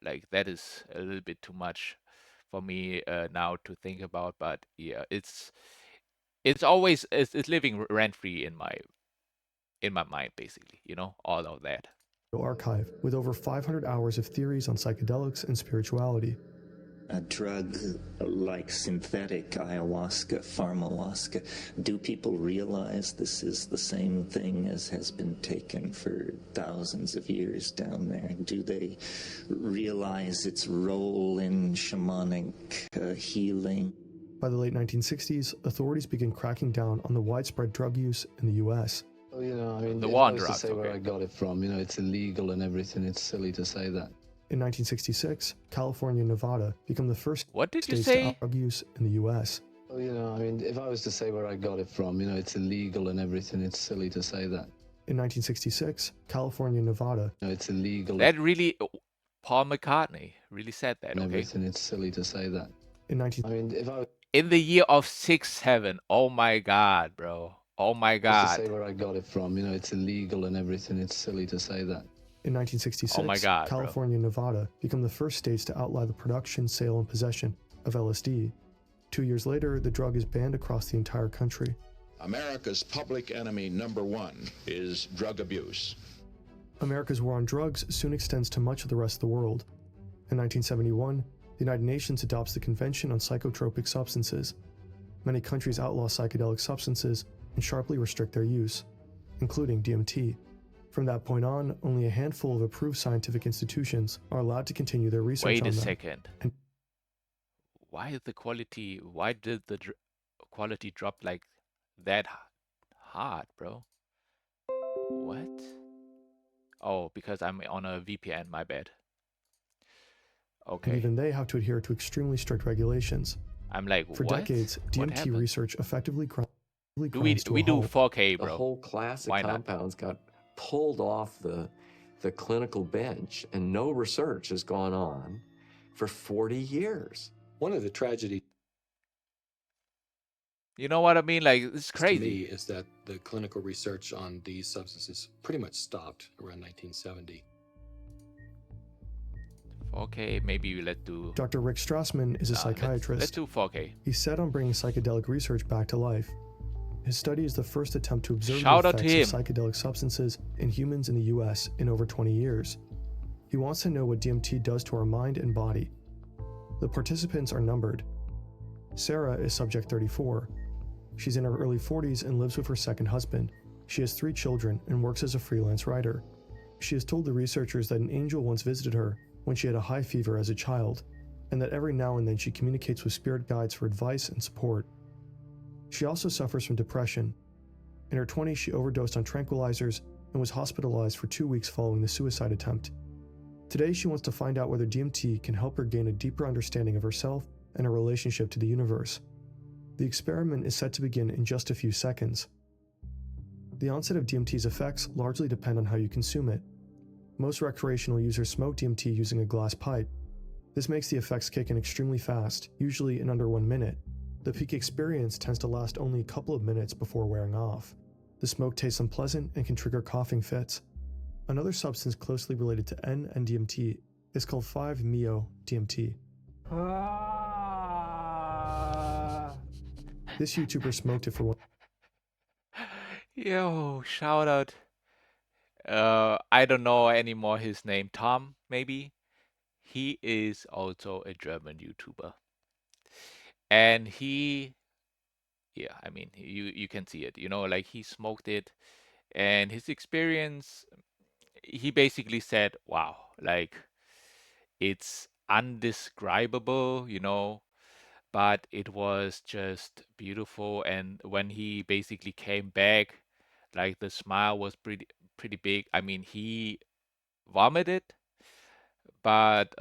like that is a little bit too much for me now to think about. But yeah, it's always it's living rent free in my mind, basically, you know, all of that. Archive with over 500 hours of theories on psychedelics and spirituality. A drug like synthetic ayahuasca, pharmawaska, do people realize this is the same thing as has been taken for thousands of years down there? Do they realize its role in shamanic healing? By the late 1960s, authorities began cracking down on the widespread drug use in the U.S. Well, you know, I mean, The if war I was to drugs, say where okay. I got it from, you know, it's illegal and everything. It's silly to say that. In 1966, California and Nevada become the first What did you states say? to out drug use in the U.S. Well, you know, I mean, if I was to say where I got it from, you know, it's illegal and everything. It's silly to say that. In 1966, California and Nevada. You know, it's illegal That really, Paul McCartney really said that, and okay? everything. It's silly to say that. In 19, I mean, if I was In the year of 6-7. Oh my God, bro. Oh my to God. say where I got it from, you know, it's illegal and everything. It's silly to say that. in 1966, Oh my God, bro. California and Nevada become the first states to outlaw the production, sale, and possession of LSD. 2 years later, the drug is banned across the entire country. America's public enemy number one is drug abuse. America's war on drugs soon extends to much of the rest of the world. In 1971, the United Nations adopts the Convention on Psychotropic Substances. Many countries outlaw psychedelic substances and sharply restrict their use, including DMT. From that point on, only a handful of approved scientific institutions are allowed to continue their research Wait on a them. second. Why did the quality drop like that hard, bro? What? Oh, because I'm on a VPN, my bad. And Okay. even they have to adhere to extremely strict regulations. I'm like, For what? decades, What DMT happened? research effectively Do we grinds to we a do halt. 4K, The bro? whole class of Why not? compounds got pulled off the clinical bench, and no research has gone on for 40 years. One of the tragedies You know what I mean? Like, it's to crazy. me is that the clinical research on these substances pretty much stopped around 1970. Okay, maybe let's do. Dr. Rick Strassman is a psychiatrist. Let's do 4K. He's set on bringing psychedelic research back to life. His study is the first attempt to observe Shout the out to effects him. of psychedelic substances in humans in the US in over 20 years. He wants to know what DMT does to our mind and body. The participants are numbered. Sarah is subject 34. She's in her early 40s and lives with her second husband. She has 3 children and works as a freelance writer. She has told the researchers that an angel once visited her when she had a high fever as a child, and that every now and then she communicates with spirit guides for advice and support. She also suffers from depression. In her 20s, she overdosed on tranquilizers and was hospitalized for 2 weeks following the suicide attempt. Today, she wants to find out whether DMT can help her gain a deeper understanding of herself and her relationship to the universe. The experiment is set to begin in just a few seconds. The onset of DMT's effects largely depend on how you consume it. Most recreational users smoke DMT using a glass pipe. This makes the effects kick in extremely fast, usually in under 1 minute. The peak experience tends to last only a couple of minutes before wearing off. The smoke tastes unpleasant and can trigger coughing fits. Another substance closely related to N and DMT is called 5-MeO-DMT. This YouTuber smoked it for one. Yo, shout out. I don't know anymore his name. Tom, maybe? He is also a German YouTuber. And yeah, I mean, you can see it, like he smoked it, and his experience, he basically said, wow, like it's undescribable, but it was just beautiful. And when he basically came back, like the smile was pretty big. I mean, he vomited, but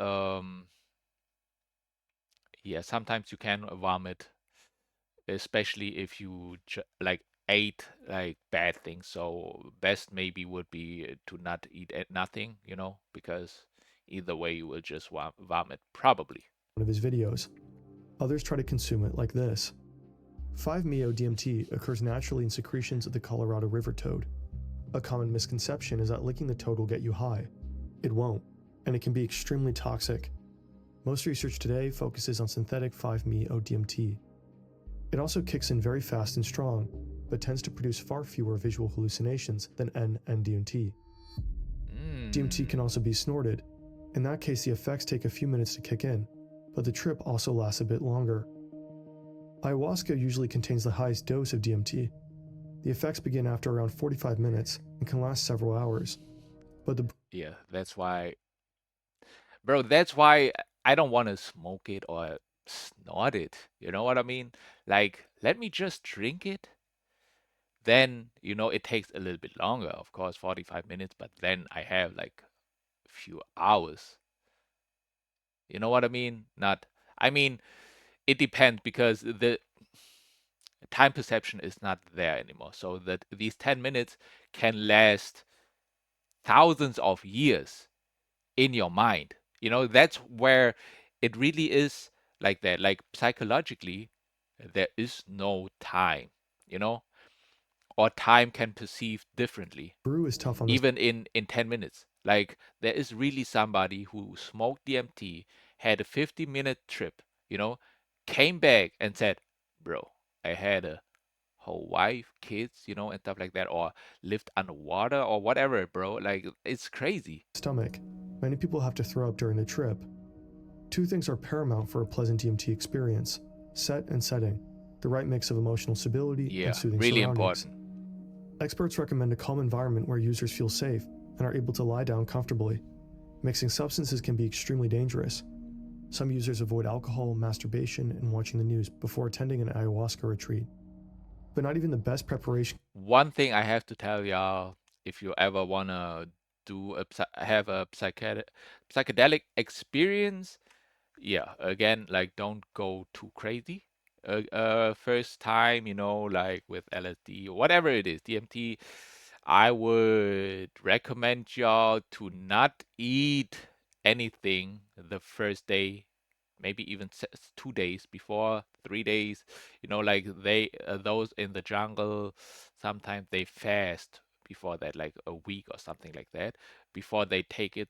yeah, sometimes you can vomit, especially if you like ate like bad things. So best maybe would be to not eat nothing, because either way you will just vomit probably. One of his videos. Others try to consume it like this. 5-MeO-DMT occurs naturally in secretions of the Colorado River toad. A common misconception is that licking the toad will get you high. It won't, and it can be extremely toxic. Most research today focuses on synthetic 5-MeO-DMT. It also kicks in very fast and strong, but tends to produce far fewer visual hallucinations than N and DMT. DMT can also be snorted. In that case, the effects take a few minutes to kick in, but the trip also lasts a bit longer. Ayahuasca usually contains the highest dose of DMT. The effects begin after around 45 minutes and can last several hours. But yeah, that's why, bro, that's why I don't want to smoke it or snort it. You know what I mean? Like, let me just drink it. Then, it takes a little bit longer, of course, 45 minutes, but then I have like a few hours. You know what I mean? It depends, because the time perception is not there anymore. So that these 10 minutes can last thousands of years in your mind. That's where it really is like that. Like psychologically, there is no time, or time can perceive differently. brew is tough on the Even in 10 minutes. Like there is really somebody who smoked DMT, had a 50-minute trip, came back and said, bro, I had a whole wife, kids, you know, and stuff like that, or lived underwater or whatever, bro. Like, it's crazy. Stomach. Many people have to throw up during the trip. Two things are paramount for a pleasant DMT experience: set and setting, the right mix of emotional stability Yeah, and soothing really surroundings. important. Experts recommend a calm environment where users feel safe and are able to lie down comfortably. Mixing substances can be extremely dangerous. Some users avoid alcohol, masturbation, and watching the news before attending an ayahuasca retreat. But not even the best preparation. One thing I have to tell y'all, if you ever wanna have a psychedelic experience, yeah, again, like, don't go too crazy. First time, you know, like with LSD or whatever it is, DMT, I would recommend y'all to not eat anything the first day, maybe even 2 days before, 3 days. You know, like those in the jungle, sometimes they fast before that, like a week or something like that, before they take it.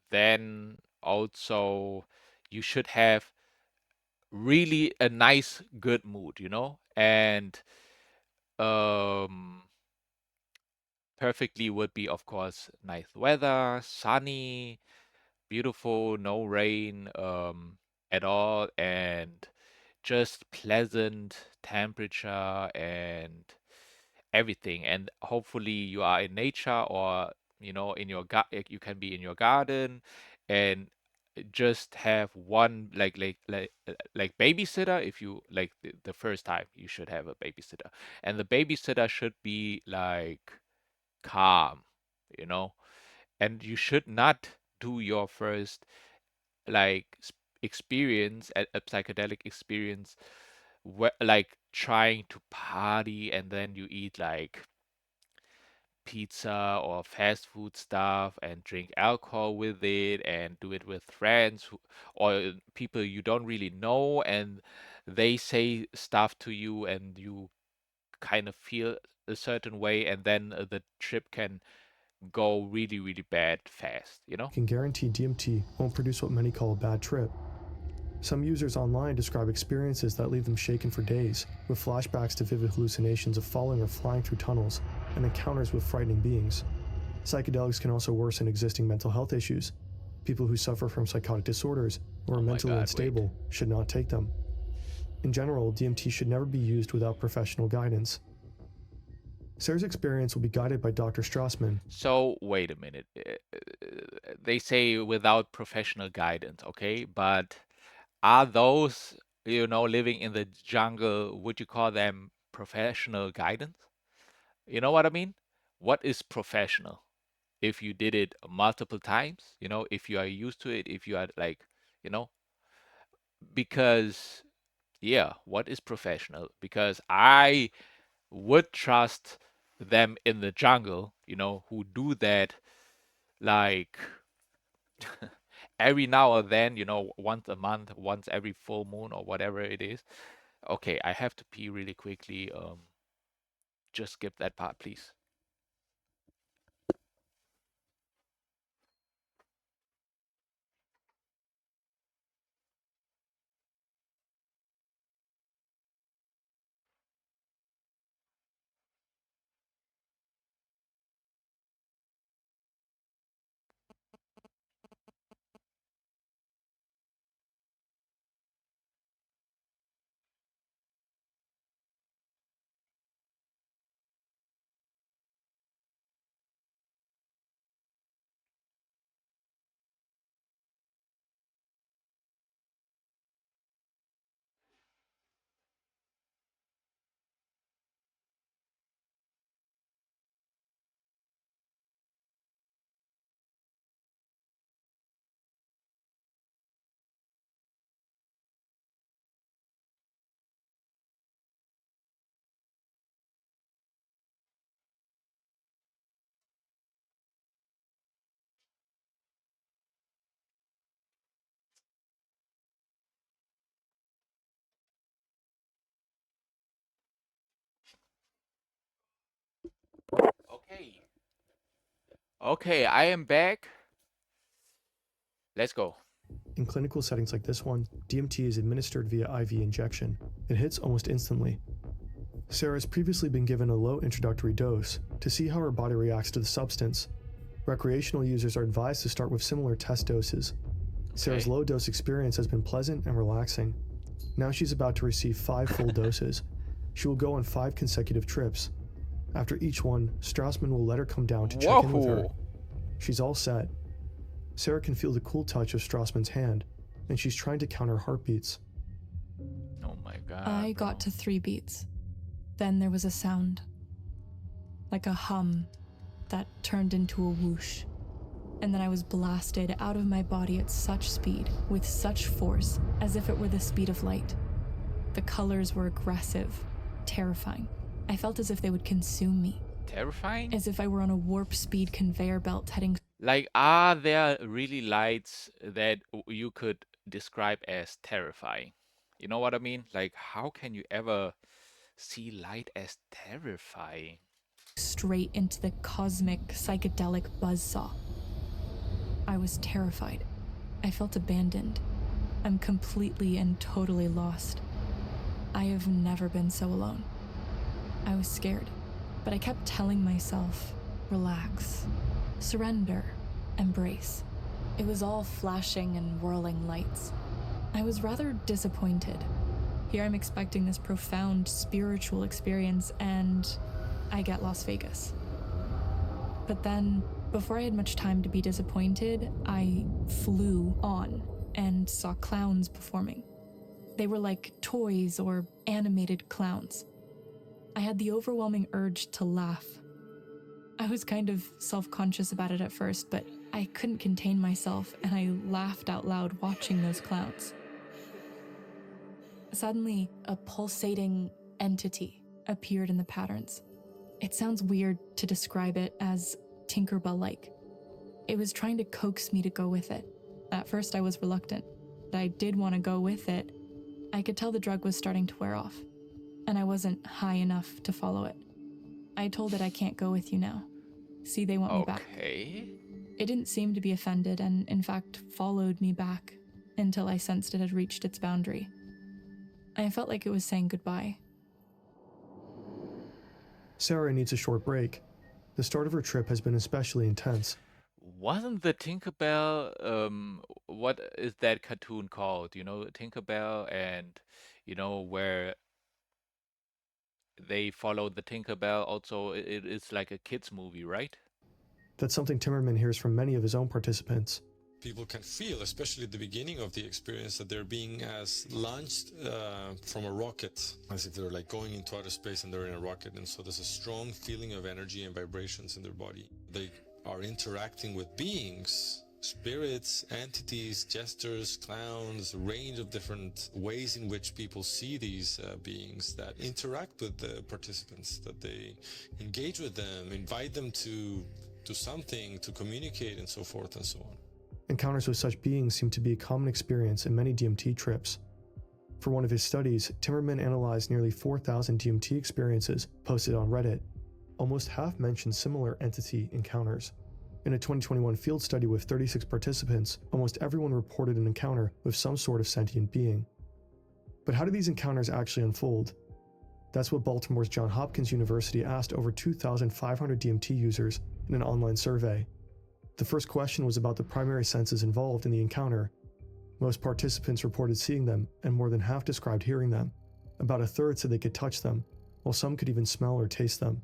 Then also you should have really a nice, good mood, you know, and um, perfectly would be, of course, nice weather, sunny, beautiful, no rain at all, and just pleasant temperature and everything. And hopefully you are in nature, or you know, in your you can be in your garden, and just have one like babysitter. If you like the first time, you should have a babysitter, and the babysitter should be like calm, you know, and you should not do your first like experience, a psychedelic experience, like trying to party and then you eat like pizza or fast food stuff and drink alcohol with it and do it with friends or people you don't really know, and they say stuff to you and you kind of feel a certain way, and then the trip can go really, really bad fast, you know? Can guarantee DMT won't produce what many call a bad trip. Some users online describe experiences that leave them shaken for days, with flashbacks to vivid hallucinations of falling or flying through tunnels and encounters with frightening beings. Psychedelics can also worsen existing mental health issues. People who suffer from psychotic disorders or are mentally unstable should not take them. In general, DMT should never be used without professional guidance. Sarah's experience will be guided by Dr. Strassman. So, wait a minute. They say without professional guidance, okay? But are those, you know, living in the jungle, would you call them professional guidance? You know what I mean? What is professional? If you did it multiple times, you know, if you are used to it, if you are like, you know, because, yeah, what is professional? Because I would trust them in the jungle, you know, who do that like every now and then, you know, once a month, once every full moon or whatever it is. Okay, I have to pee really quickly. Just skip that part, please. Okay. Okay, I am back. Let's go. In clinical settings like this one, DMT is administered via IV injection. It hits almost instantly. Sarah has previously been given a low introductory dose to see how her body reacts to the substance. Recreational users are advised to start with similar test doses. Sarah's low dose experience has been pleasant and relaxing. Now she's about to receive 5 full doses. She will go on 5 consecutive trips. After each one, Strassman will let her come down to check in with her. She's all set. Sarah can feel the cool touch of Strassman's hand, and she's trying to count her heartbeats. Oh my god. I got to 3 beats. Then there was a sound. Like a hum that turned into a whoosh. And then I was blasted out of my body at such speed, with such force, as if it were the speed of light. The colors were aggressive, terrifying. I felt as if they would consume me. Terrifying? As if I were on a warp speed conveyor belt heading... Like, are there really lights that you could describe as terrifying? You know what I mean? Like, how can you ever see light as terrifying? Straight into the cosmic, psychedelic buzzsaw. I was terrified. I felt abandoned. I'm completely and totally lost. I have never been so alone. I was scared, but I kept telling myself, relax, surrender, embrace. It was all flashing and whirling lights. I was rather disappointed. Here I'm expecting this profound spiritual experience, and I get Las Vegas. But then, before I had much time to be disappointed, I flew on and saw clowns performing. They were like toys or animated clowns. I had the overwhelming urge to laugh. I was kind of self-conscious about it at first, but I couldn't contain myself, and I laughed out loud watching those clowns. Suddenly, a pulsating entity appeared in the patterns. It sounds weird to describe it as Tinkerbell-like. It was trying to coax me to go with it. At first I was reluctant, but I did want to go with it. I could tell the drug was starting to wear off, and I wasn't high enough to follow it. I told it I can't go with you now. See, they want me back. It didn't seem to be offended, and in fact followed me back until I sensed it had reached its boundary. I felt like it was saying goodbye. Sarah needs a short break. The start of her trip has been especially intense. Wasn't the Tinkerbell, what is that cartoon called? You know, Tinkerbell, and, you know, where they follow the Tinkerbell. Also, it's like a kid's movie, right? That's something Timmerman hears from many of his own participants. People can feel, especially at the beginning of the experience, that they're being launched from a rocket, as if they're like going into outer space and they're in a rocket. And so there's a strong feeling of energy and vibrations in their body. They are interacting with beings, spirits, entities, jesters, clowns, a range of different ways in which people see these beings that interact with the participants, that they engage with them, invite them to do something, to communicate, and so forth and so on. Encounters with such beings seem to be a common experience in many DMT trips. For one of his studies, Timmerman analyzed nearly 4,000 DMT experiences posted on Reddit. Almost half mentioned similar entity encounters. In a 2021 field study with 36 participants, almost everyone reported an encounter with some sort of sentient being. But how do these encounters actually unfold? That's what Baltimore's Johns Hopkins University asked over 2,500 DMT users in an online survey. The first question was about the primary senses involved in the encounter. Most participants reported seeing them, and more than half described hearing them. About a third said they could touch them, while some could even smell or taste them.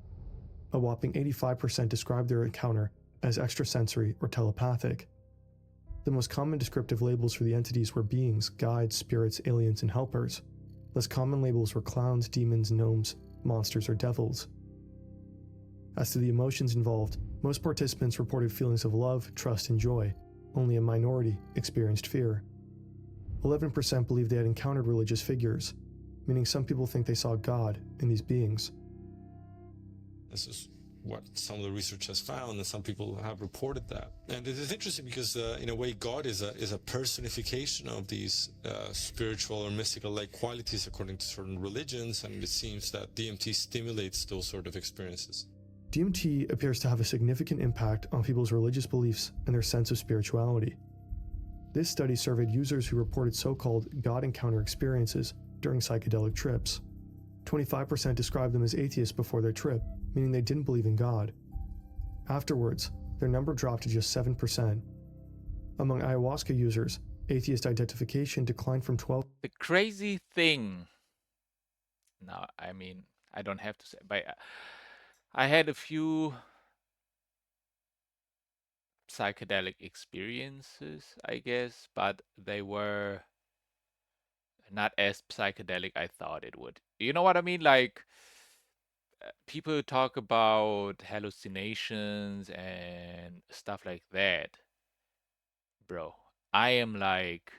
A whopping 85% described their encounter as extrasensory or telepathic. The most common descriptive labels for the entities were beings, guides, spirits, aliens, and helpers. Less common labels were clowns, demons, gnomes, monsters, or devils. As to the emotions involved, most participants reported feelings of love, trust, and joy. Only a minority experienced fear. 11% believed they had encountered religious figures, meaning some people think they saw God in these beings. This is what some of the research has found, and some people have reported that. And it is interesting because, in a way, God is a personification of these spiritual or mystical-like qualities according to certain religions, and it seems that DMT stimulates those sort of experiences. DMT appears to have a significant impact on people's religious beliefs and their sense of spirituality. This study surveyed users who reported so-called God encounter experiences during psychedelic trips. 25% described them as atheists before their trip, meaning they didn't believe in God. Afterwards, their number dropped to just 7%. Among ayahuasca users, atheist identification declined from 12. The crazy thing, now, I mean, I don't have to say, but I had a few psychedelic experiences, I guess, but they were not as psychedelic I thought it would. You know what I mean? Like, people talk about hallucinations and stuff like that. Bro, I am like,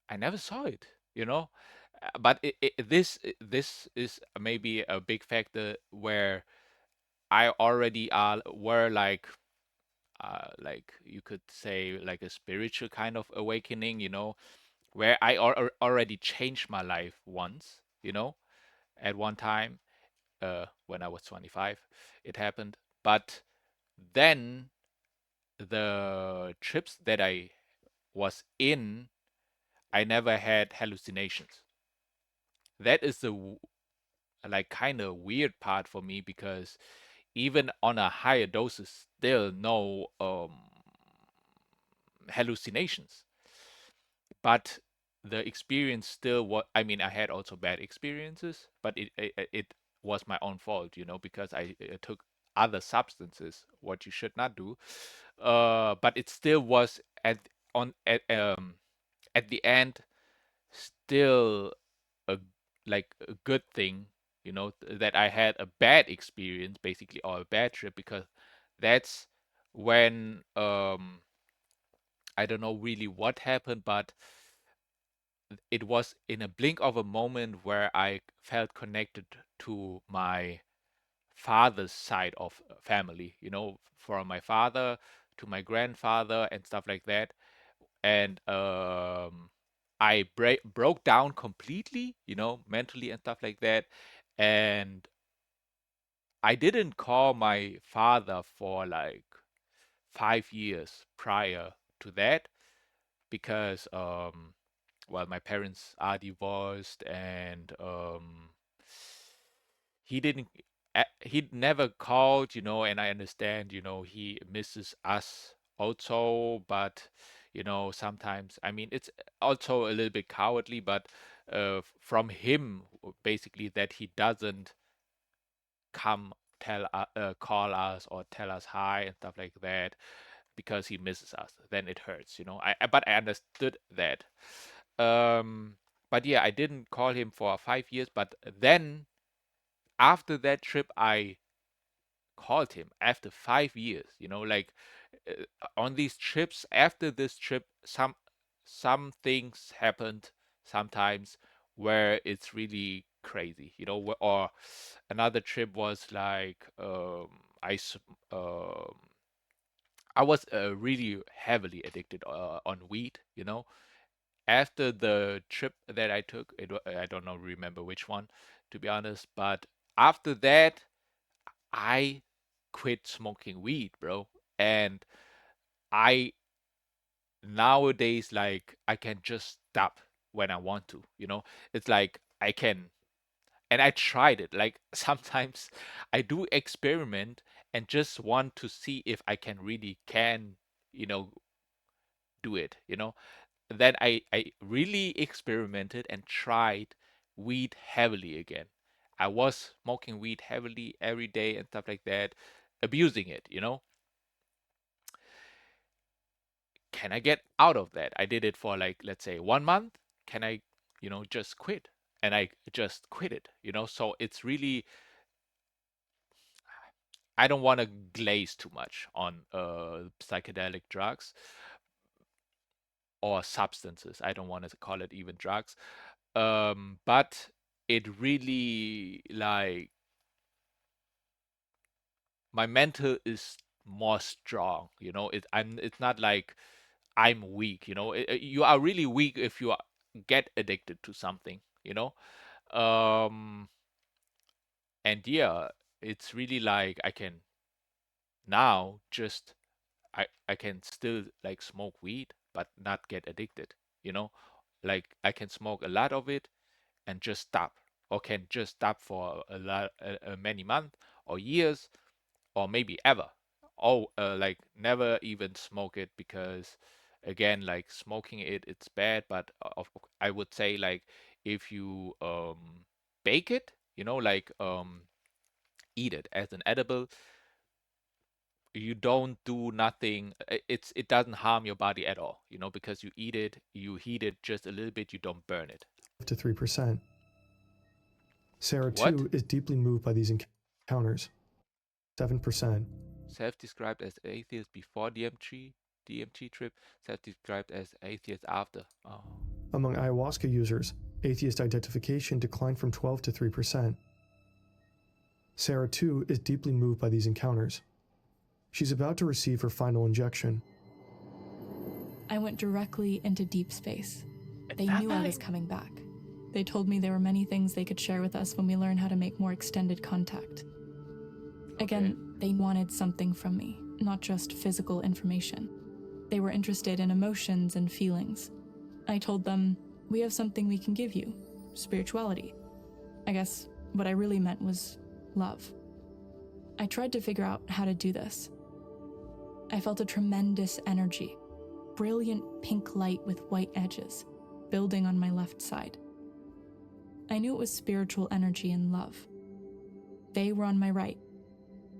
I never saw it, you know? But this is maybe a big factor where I already were like you could say like a spiritual kind of awakening, you know, where I already changed my life once, you know, at one time, when I was 25, it happened. But then the trips that I was in, I never had hallucinations. That is the like kind of weird part for me because even on a higher doses, still no hallucinations. But the experience still what I mean, I had also bad experiences, but it was my own fault, you know, because I took other substances, what you should not do. But it still was at the end still a like a good thing, you know, that I had a bad experience basically or a bad trip because that's when I don't know really what happened, but it was in a blink of a moment where I felt connected to my father's side of family, you know, from my father to my grandfather and stuff like that. And I broke down completely, you know, mentally and stuff like that. And I didn't call my father for like 5 years prior to that because well, my parents are divorced, and he didn't he never called, you know, and I understand, you know, he misses us also, but you know, sometimes I mean it's also a little bit cowardly, but from him basically that he doesn't come call us or tell us hi and stuff like that because he misses us, then it hurts, you know. But I understood that. um but yeah, I didn't call him for 5 years, but then after that trip I called him after 5 years, you know, like uh, on these trips. After this trip, some things happened sometimes where it's really crazy, you know. Or another trip was like I was really heavily addicted on weed, you know. After the trip that I took, I don't know, remember which one, to be honest, but after that, I quit smoking weed, bro. And I nowadays, like, I can just stop when I want to, you know? It's like I can, and I tried it. Like, sometimes I do experiment and just want to see if I can really you know, do it, you know? Then I really experimented and tried weed heavily again. I was smoking weed heavily every day and stuff like that, abusing it, you know. Can I get out of that? I did it for like, let's say, 1 month. Can I, you know, just quit? And I just quit it, you know. So it's really, I don't want to glaze too much on psychedelic drugs or substances. I don't want to call it even drugs. But it really, like, my mental is more strong, you know. It's not like I'm weak, you know. You are really weak if you get addicted to something, you know. um and yeah, it's really like I can now just, I can still like smoke weed but not get addicted, you know. Like I can smoke a lot of it and just stop, or can just stop for many months or years, or maybe ever. Oh, like never even smoke it, because again, like smoking it's bad. But I would say, like, if you bake it, like eat it as an edible, you don't do nothing. It doesn't harm your body at all, because you eat it, you heat it just a little bit, you don't burn it. To 3%. Sarah, What? too, is deeply moved by these encounters. 7%. Self-described as atheist before DMT trip, self-described as atheist after. Oh. Among ayahuasca users, atheist identification declined from 12 to 3%. Sarah, too, is deeply moved by these encounters. She's about to receive her final injection. I went directly into deep space. They knew I was coming back. They told me there were many things they could share with us when we learn how to make more extended contact. Again, they wanted something from me, not just physical information. They were interested in emotions and feelings. I told them, we have something we can give you, spirituality. I guess what I really meant was love. I tried to figure out how to do this. I felt a tremendous energy, brilliant pink light with white edges, building on my left side. I knew it was spiritual energy and love. They were on my right,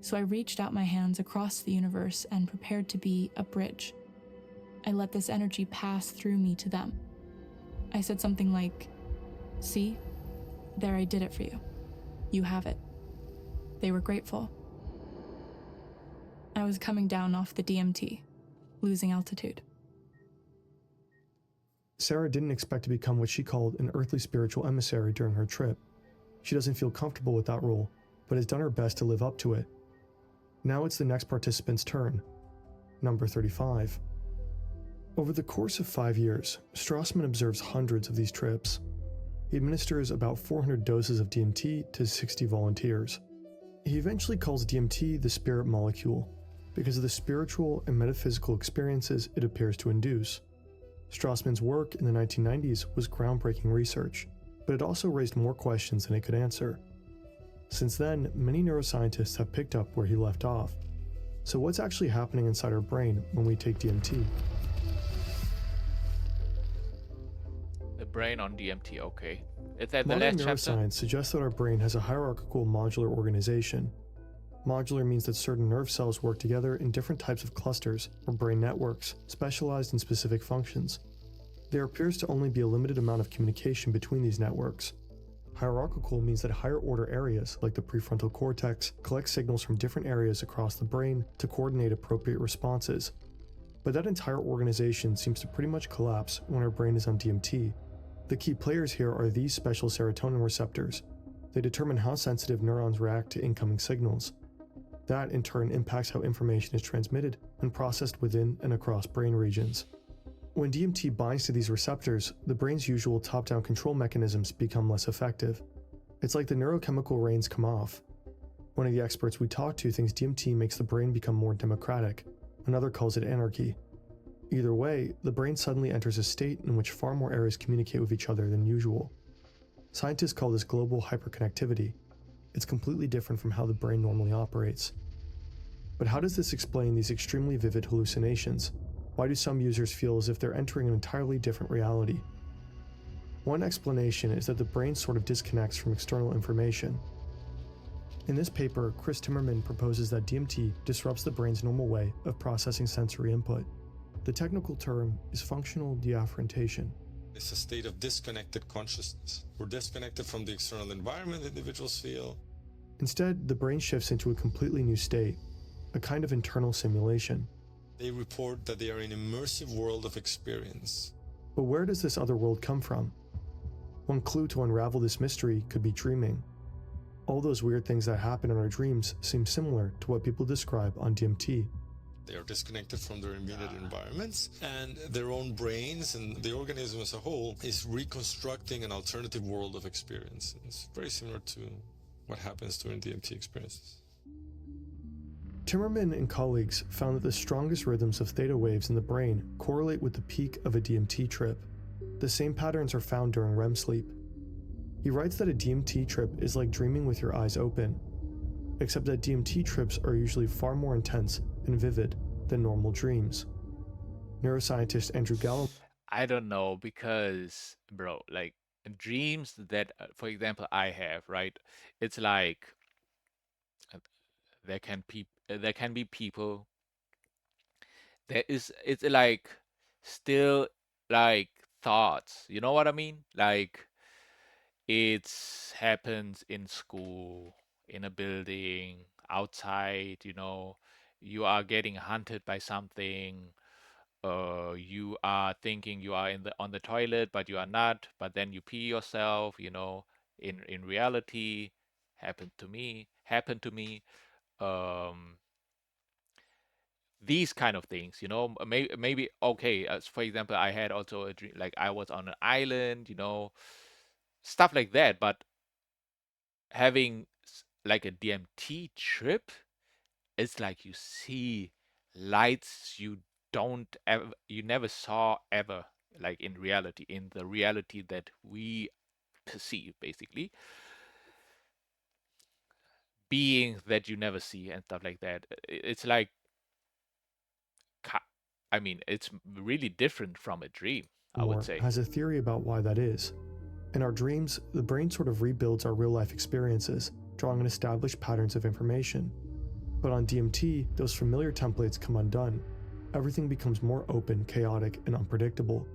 so I reached out my hands across the universe and prepared to be a bridge. I let this energy pass through me to them. I said something like, "See, there, I did it for you. You have it." They were grateful. I was coming down off the DMT, losing altitude. Sarah didn't expect to become what she called an earthly spiritual emissary during her trip. She doesn't feel comfortable with that role, but has done her best to live up to it. Now it's the next participant's turn, number 35. Over the course of 5 years, Strassman observes hundreds of these trips. He administers about 400 doses of DMT to 60 volunteers. He eventually calls DMT the spirit molecule because of the spiritual and metaphysical experiences it appears to induce. Strassman's work in the 1990s was groundbreaking research, but it also raised more questions than it could answer. Since then, many neuroscientists have picked up where he left off. So what's actually happening inside our brain when we take DMT? The brain on DMT, okay. Is that the Modern last chapter? neuroscience suggests that our brain has a hierarchical modular organization. Modular means that certain nerve cells work together in different types of clusters or brain networks, specialized in specific functions. There appears to only be a limited amount of communication between these networks. Hierarchical means that higher order areas, like the prefrontal cortex, collect signals from different areas across the brain to coordinate appropriate responses. But that entire organization seems to pretty much collapse when our brain is on DMT. The key players here are these special serotonin receptors. They determine how sensitive neurons react to incoming signals. That, in turn, impacts how information is transmitted and processed within and across brain regions. When DMT binds to these receptors, the brain's usual top-down control mechanisms become less effective. It's like the neurochemical reins come off. One of the experts we talked to thinks DMT makes the brain become more democratic. Another calls it anarchy. Either way, the brain suddenly enters a state in which far more areas communicate with each other than usual. Scientists call this global hyperconnectivity. It's completely different from how the brain normally operates. But how does this explain these extremely vivid hallucinations? Why do some users feel as if they're entering an entirely different reality? One explanation is that the brain sort of disconnects from external information. In this paper, Chris Timmerman proposes that DMT disrupts the brain's normal way of processing sensory input. The technical term is functional deafferentation. It's a state of disconnected consciousness. We're disconnected from the external environment individuals feel. Instead, the brain shifts into a completely new state, a kind of internal simulation. They report that they are in an immersive world of experience. But where does this other world come from? One clue to unravel this mystery could be dreaming. All those weird things that happen in our dreams seem similar to what people describe on DMT. They are disconnected from their immediate environments, and their own brains and the organism as a whole is reconstructing an alternative world of experience. It's very similar to what happens during DMT experiences. Timmerman and colleagues found that the strongest rhythms of theta waves in the brain correlate with the peak of a DMT trip. The same patterns are found during REM sleep. He writes that a DMT trip is like dreaming with your eyes open, except that DMT trips are usually far more intense and vivid than normal dreams. Neuroscientist Andrew Gallo. I don't know because, bro, like dreams that, for example, I have, right? It's like there can be people. It's like still like thoughts. You know what I mean? Like it happens in school, in a building, outside. You are getting hunted by something. You are thinking you are on the toilet, but you are not. But then you pee yourself. In reality, happened to me. Um, these kind of things, maybe okay. As for example, I had also a dream like I was on an island, stuff like that. But having like a DMT trip, it's like you see lights you never saw ever, like in the reality that we perceive, basically beings that you never see and stuff like that. It's like, I mean, it's really different from a dream, I would say. Has a theory about why that is. In our dreams, the brain sort of rebuilds our real-life experiences, drawing on established patterns of information. But on DMT, those familiar templates come undone. Everything becomes more open, chaotic, and unpredictable.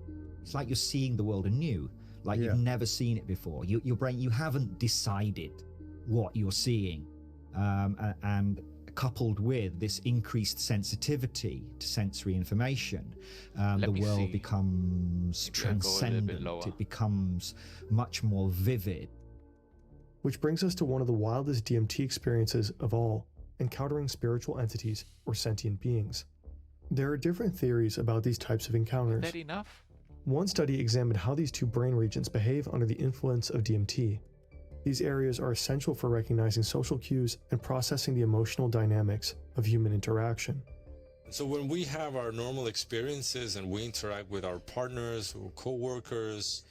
It's like you're seeing the world anew, like you've never seen it before. Your brain, you haven't decided what you're seeing. And coupled with this increased sensitivity to sensory information, the world becomes transcendent. It becomes much more vivid. Which brings us to one of the wildest DMT experiences of all, encountering spiritual entities or sentient beings. There are different theories about these types of encounters. Is that enough? One study examined how these two brain regions behave under the influence of DMT. These areas are essential for recognizing social cues and processing the emotional dynamics of human interaction. So when we have our normal experiences and we interact with our partners or co-workers,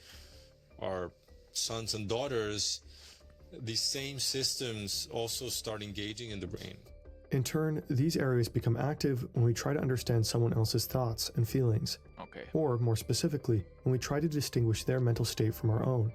our sons and daughters, these same systems also start engaging in the brain. In turn, these areas become active when we try to understand someone else's thoughts and feelings. Okay. Or, more specifically, when we try to distinguish their mental state from our own.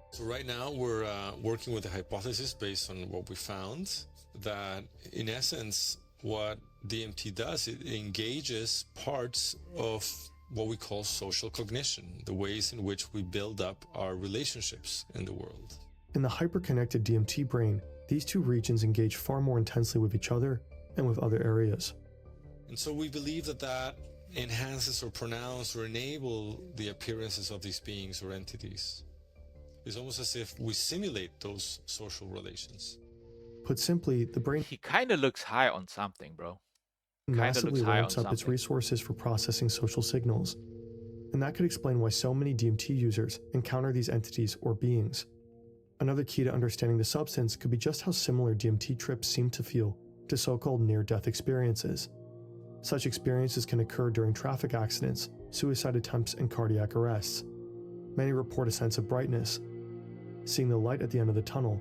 So right now we're working with a hypothesis based on what we found, that in essence what DMT does, it engages parts of what we call social cognition, the ways in which we build up our relationships in the world. In the hyperconnected DMT brain, these two regions engage far more intensely with each other and with other areas. And so we believe that enhances or pronounces or enables the appearances of these beings or entities. It's almost as if we simulate those social relations. Put simply, the brain He kind of looks high on something, bro. massively ramps up its resources for processing social signals. And that could explain why so many DMT users encounter these entities or beings. Another key to understanding the substance could be just how similar DMT trips seem to feel to so-called near-death experiences. Such experiences can occur during traffic accidents, suicide attempts, and cardiac arrests. Many report a sense of brightness, seeing the light at the end of the tunnel,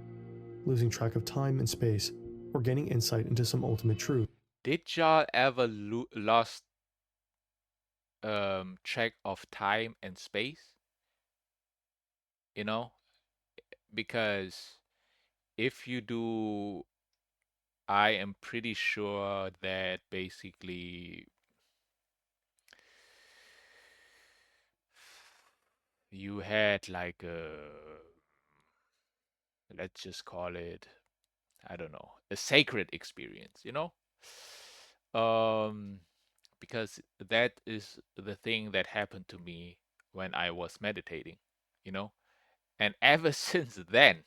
losing track of time and space, or gaining insight into some ultimate truth. Did y'all ever lost track of time and space? Because if you do, I am pretty sure that basically you had like let's just call it, I don't know, a sacred experience, because that is the thing that happened to me when I was meditating, and ever since then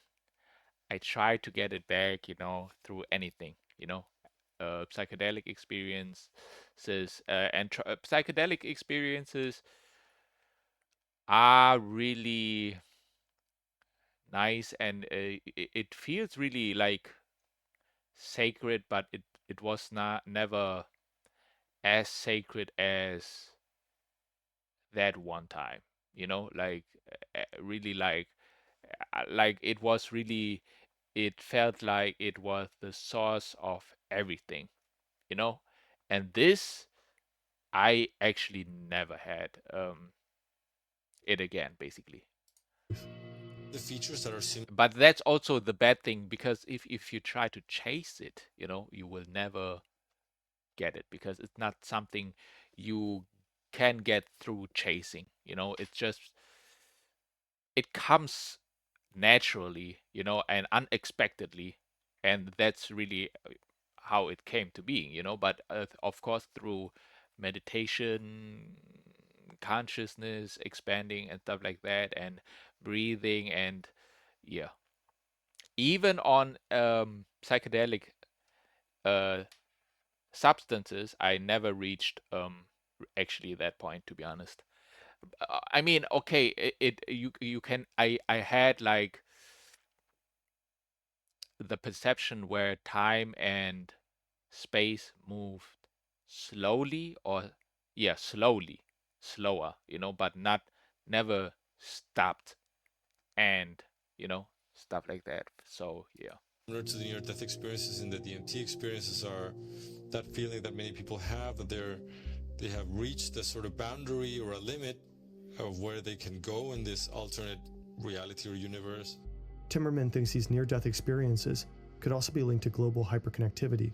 I try to get it back, through anything, psychedelic experiences, and psychedelic experiences are really nice, and it feels really like sacred, but it was never as sacred as that one time, like really, like like it was really, it felt like it was the source of everything, you know. And this I actually never had it again, basically. The features that are similar. But that's also the bad thing, because if you try to chase it, you know, you will never get it, because it's not something you can get through chasing, you know. It's just, it comes naturally, you know, and unexpectedly, and that's really how it came to being, you know. But of course, through meditation, consciousness expanding and stuff like that, and breathing, and yeah, even on psychedelic uh, substances, I never reached actually that point, to be honest. I mean, okay, you can, I had like the perception where time and space moved slowly, or yeah, slowly, slower, you know, but not, never stopped, and you know, stuff like that. So yeah. Similar to the near-death experiences and the DMT experiences are that feeling that many people have, that they have reached a sort of boundary or a limit of where they can go in this alternate reality or universe. Timmerman thinks these near-death experiences could also be linked to global hyperconnectivity.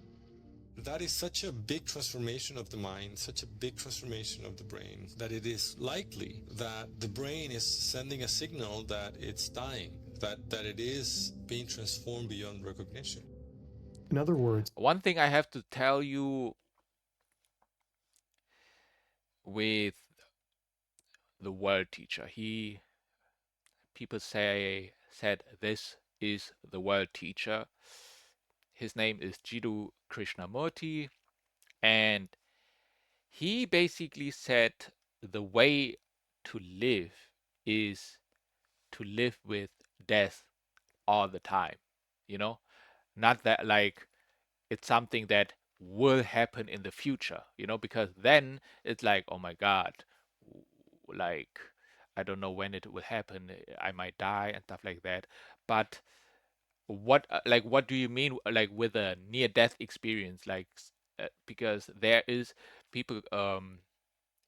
That is such a big transformation of the mind, such a big transformation of the brain, that it is likely that the brain is sending a signal that it's dying, that it is being transformed beyond recognition. In other words, one thing I have to tell you with the world teacher, people said this is the world teacher. His name is Jiddu Krishnamurti, and he basically said the way to live is to live with death all the time, you know. Not that like it's something that will happen in the future, you know, because then it's like, oh my god, like I don't know when it will happen, I might die and stuff like that. But what do you mean, like with a near death experience, like because there is people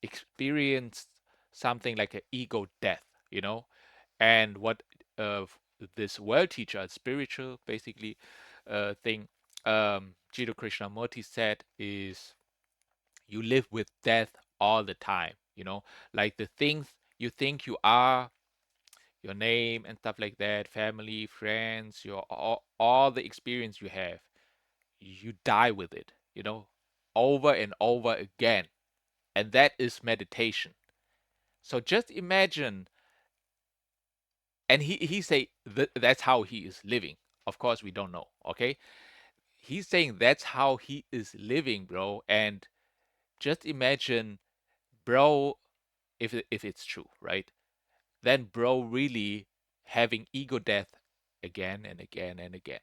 experience something like an ego death, you know. And what this world teacher, spiritual basically thing, Jiddu Krishnamurti said is, you live with death all the time, you know, like the things you think you are, your name and stuff like that, family, friends, your all the experience you have, you die with it, you know, over and over again. And that is meditation. So just imagine, and he say that's how he is living. Of course, we don't know, okay? He's saying that's how he is living, bro. And just imagine, bro, if it's true, right? Then bro really having ego death again and again and again,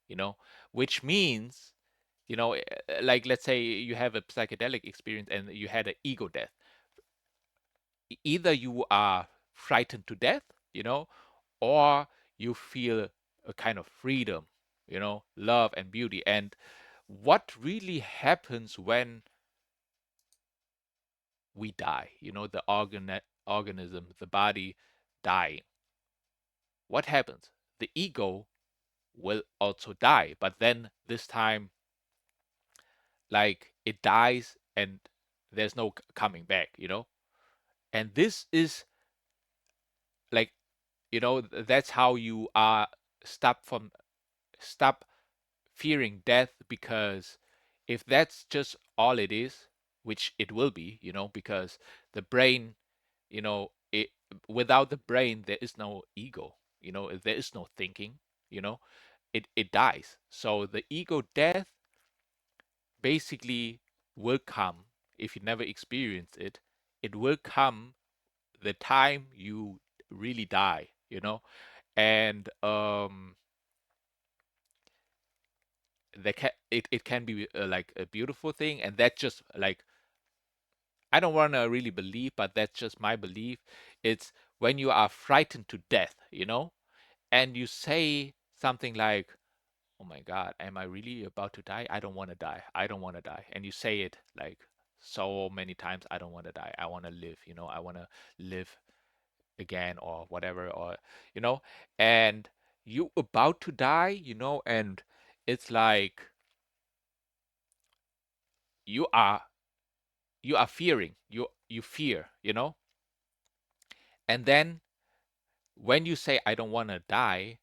you know, which means, you know, like let's say you have a psychedelic experience and you had an ego death. Either you are frightened to death, you know, or you feel a kind of freedom, you know, love and beauty. And what really happens when we die, you know, the organism, the body dying? What happens? The ego will also die, but then this time, like it dies and there's no coming back, you know. And this is like, you know, that's how you are stop fearing death. Because if that's just all it is, which it will be, you know, because the brain, you know, it, without the brain there is no ego, you know, there is no thinking, you know, it dies. So the ego death basically will come. If you never experience it, it will come the time you really die, you know. And it can be like a beautiful thing. And that's just like, I don't want to really believe, but that's just my belief. It's when you are frightened to death, you know, and you say something like, oh my God, am I really about to die? I don't want to die. I don't want to die. And you say it like so many times, I don't want to die. I want to live, I want to live again or whatever, or, and you about to die, and it's like you are fearing, you fear, and then when you say, I don't want to die,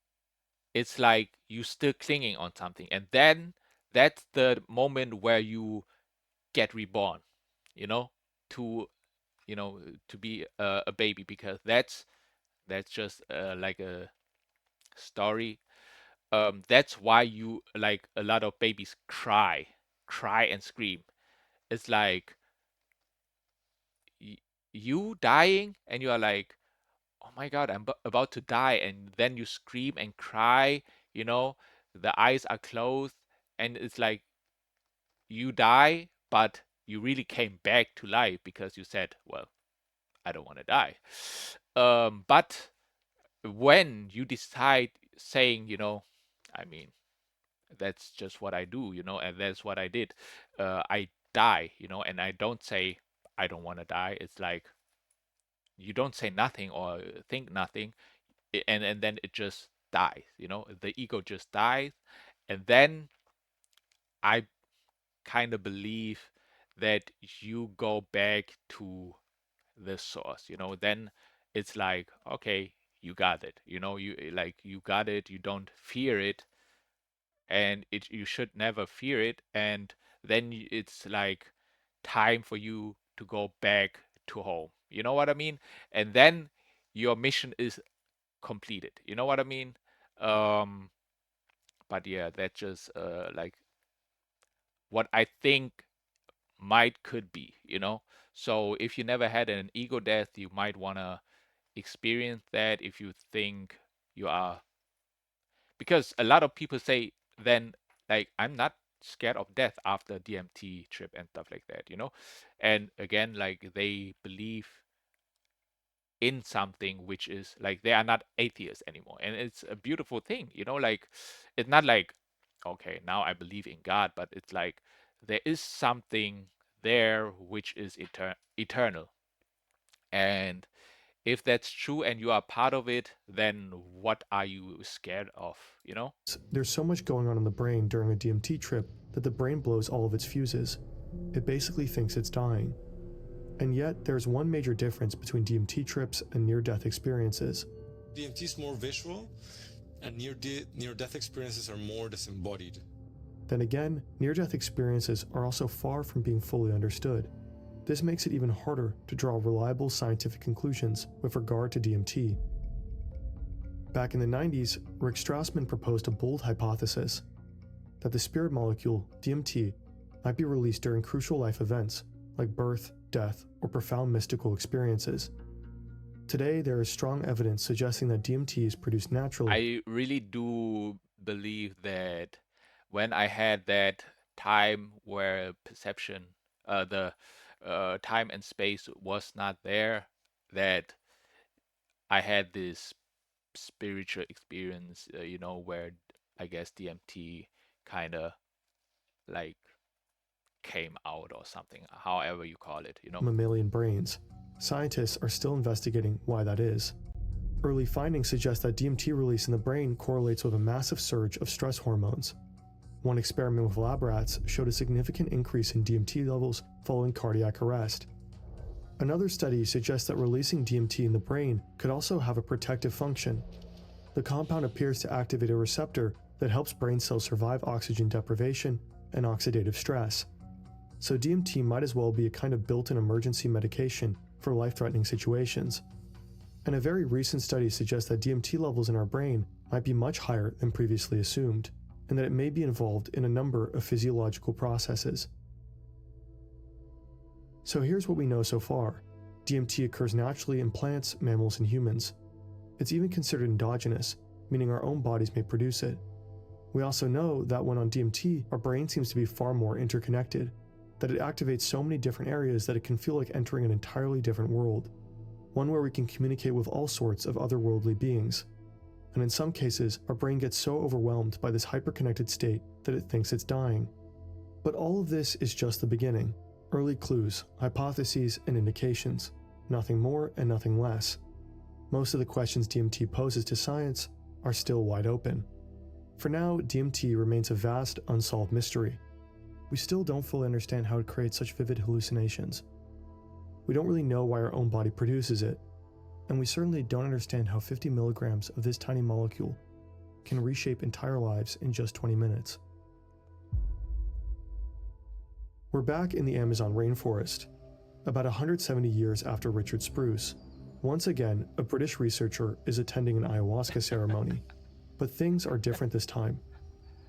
it's like you still clinging on something. And then that's the moment where you get reborn, to, to be a baby, because that's just like a story. That's why you, like, a lot of babies cry and scream. It's like you dying and you are like, oh my God, I'm about to die. And then you scream and cry, the eyes are closed, and it's like you die, but you really came back to life because you said, well, I don't want to die. But when you decide saying, I mean, that's just what I do, and that's what I did. I die, and I don't say I don't want to die. It's like you don't say nothing or think nothing, and then it just dies, the ego just dies. And then I kind of believe that you go back to the source, then it's like, okay, you got it, you got it, you don't fear it, and you should never fear it. And then it's like time for you to go back to home, you know what I mean? And then your mission is completed, you know what I mean? But yeah, that's just like what I think could be, so if you never had an ego death, you might want to experience that. If you think you are, because a lot of people say then, like, I'm not scared of death after DMT trip and stuff like that, and again, like, they believe in something which is like they are not atheists anymore, and it's a beautiful thing, like, it's not like, okay, now I believe in God, but it's like there is something there which is eternal. And if that's true and you are part of it, then what are you scared of, There's so much going on in the brain during a DMT trip that the brain blows all of its fuses. It basically thinks it's dying. And yet, there's one major difference between DMT trips and near-death experiences. DMT is more visual, and near-death experiences are more disembodied. Then again, near-death experiences are also far from being fully understood. This makes it even harder to draw reliable scientific conclusions with regard to DMT. Back in the 90s, Rick Strassman proposed a bold hypothesis that the spirit molecule, DMT, might be released during crucial life events like birth, death, or profound mystical experiences. Today, there is strong evidence suggesting that DMT is produced naturally. I really do believe that when I had that time where perception, the time and space was not there, that I had this spiritual experience, where I guess DMT kind of like came out or something, however you call it, Mammalian brains. Scientists are still investigating why that is. Early findings suggest that DMT release in the brain correlates with a massive surge of stress hormones. One experiment with lab rats showed a significant increase in DMT levels following cardiac arrest. Another study suggests that releasing DMT in the brain could also have a protective function. The compound appears to activate a receptor that helps brain cells survive oxygen deprivation and oxidative stress. So DMT might as well be a kind of built-in emergency medication for life-threatening situations. And a very recent study suggests that DMT levels in our brain might be much higher than previously assumed, and that it may be involved in a number of physiological processes. So here's what we know so far. DMT occurs naturally in plants, mammals, and humans. It's even considered endogenous, meaning our own bodies may produce it. We also know that when on DMT, our brain seems to be far more interconnected, that it activates so many different areas that it can feel like entering an entirely different world, one where we can communicate with all sorts of otherworldly beings. and in some cases, our brain gets so overwhelmed by this hyperconnected state that it thinks it's dying. But all of this is just the beginning. Early clues, hypotheses, and indications. Nothing more and nothing less. Most of the questions DMT poses to science are still wide open. For now, DMT remains a vast, unsolved mystery. We still don't fully understand how it creates such vivid hallucinations. We don't really know why our own body produces it, and we certainly don't understand how 50 milligrams of this tiny molecule can reshape entire lives in just 20 minutes. We're back in the Amazon rainforest, about 170 years after Richard Spruce. Once again, a British researcher is attending an ayahuasca ceremony, but things are different this time.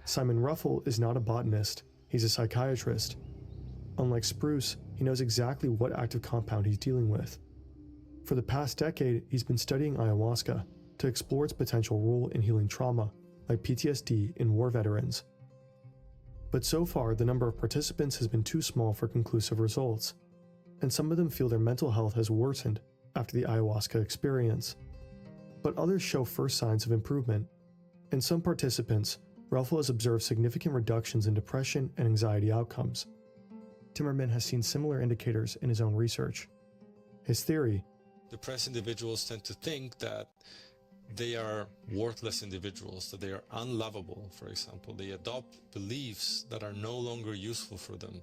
Simon Ruffle is not a botanist, he's a psychiatrist. Unlike Spruce, he knows exactly what active compound he's dealing with. For the past decade, he's been studying ayahuasca to explore its potential role in healing trauma, like PTSD in war veterans. But so far, the number of participants has been too small for conclusive results, and some of them feel their mental health has worsened after the ayahuasca experience. But others show first signs of improvement. In some participants, Ruffle has observed significant reductions in depression and anxiety outcomes. Timmerman has seen similar indicators in his own research. His theory: depressed individuals tend to think that they are worthless individuals, that they are unlovable, for example. They adopt beliefs that are no longer useful for them.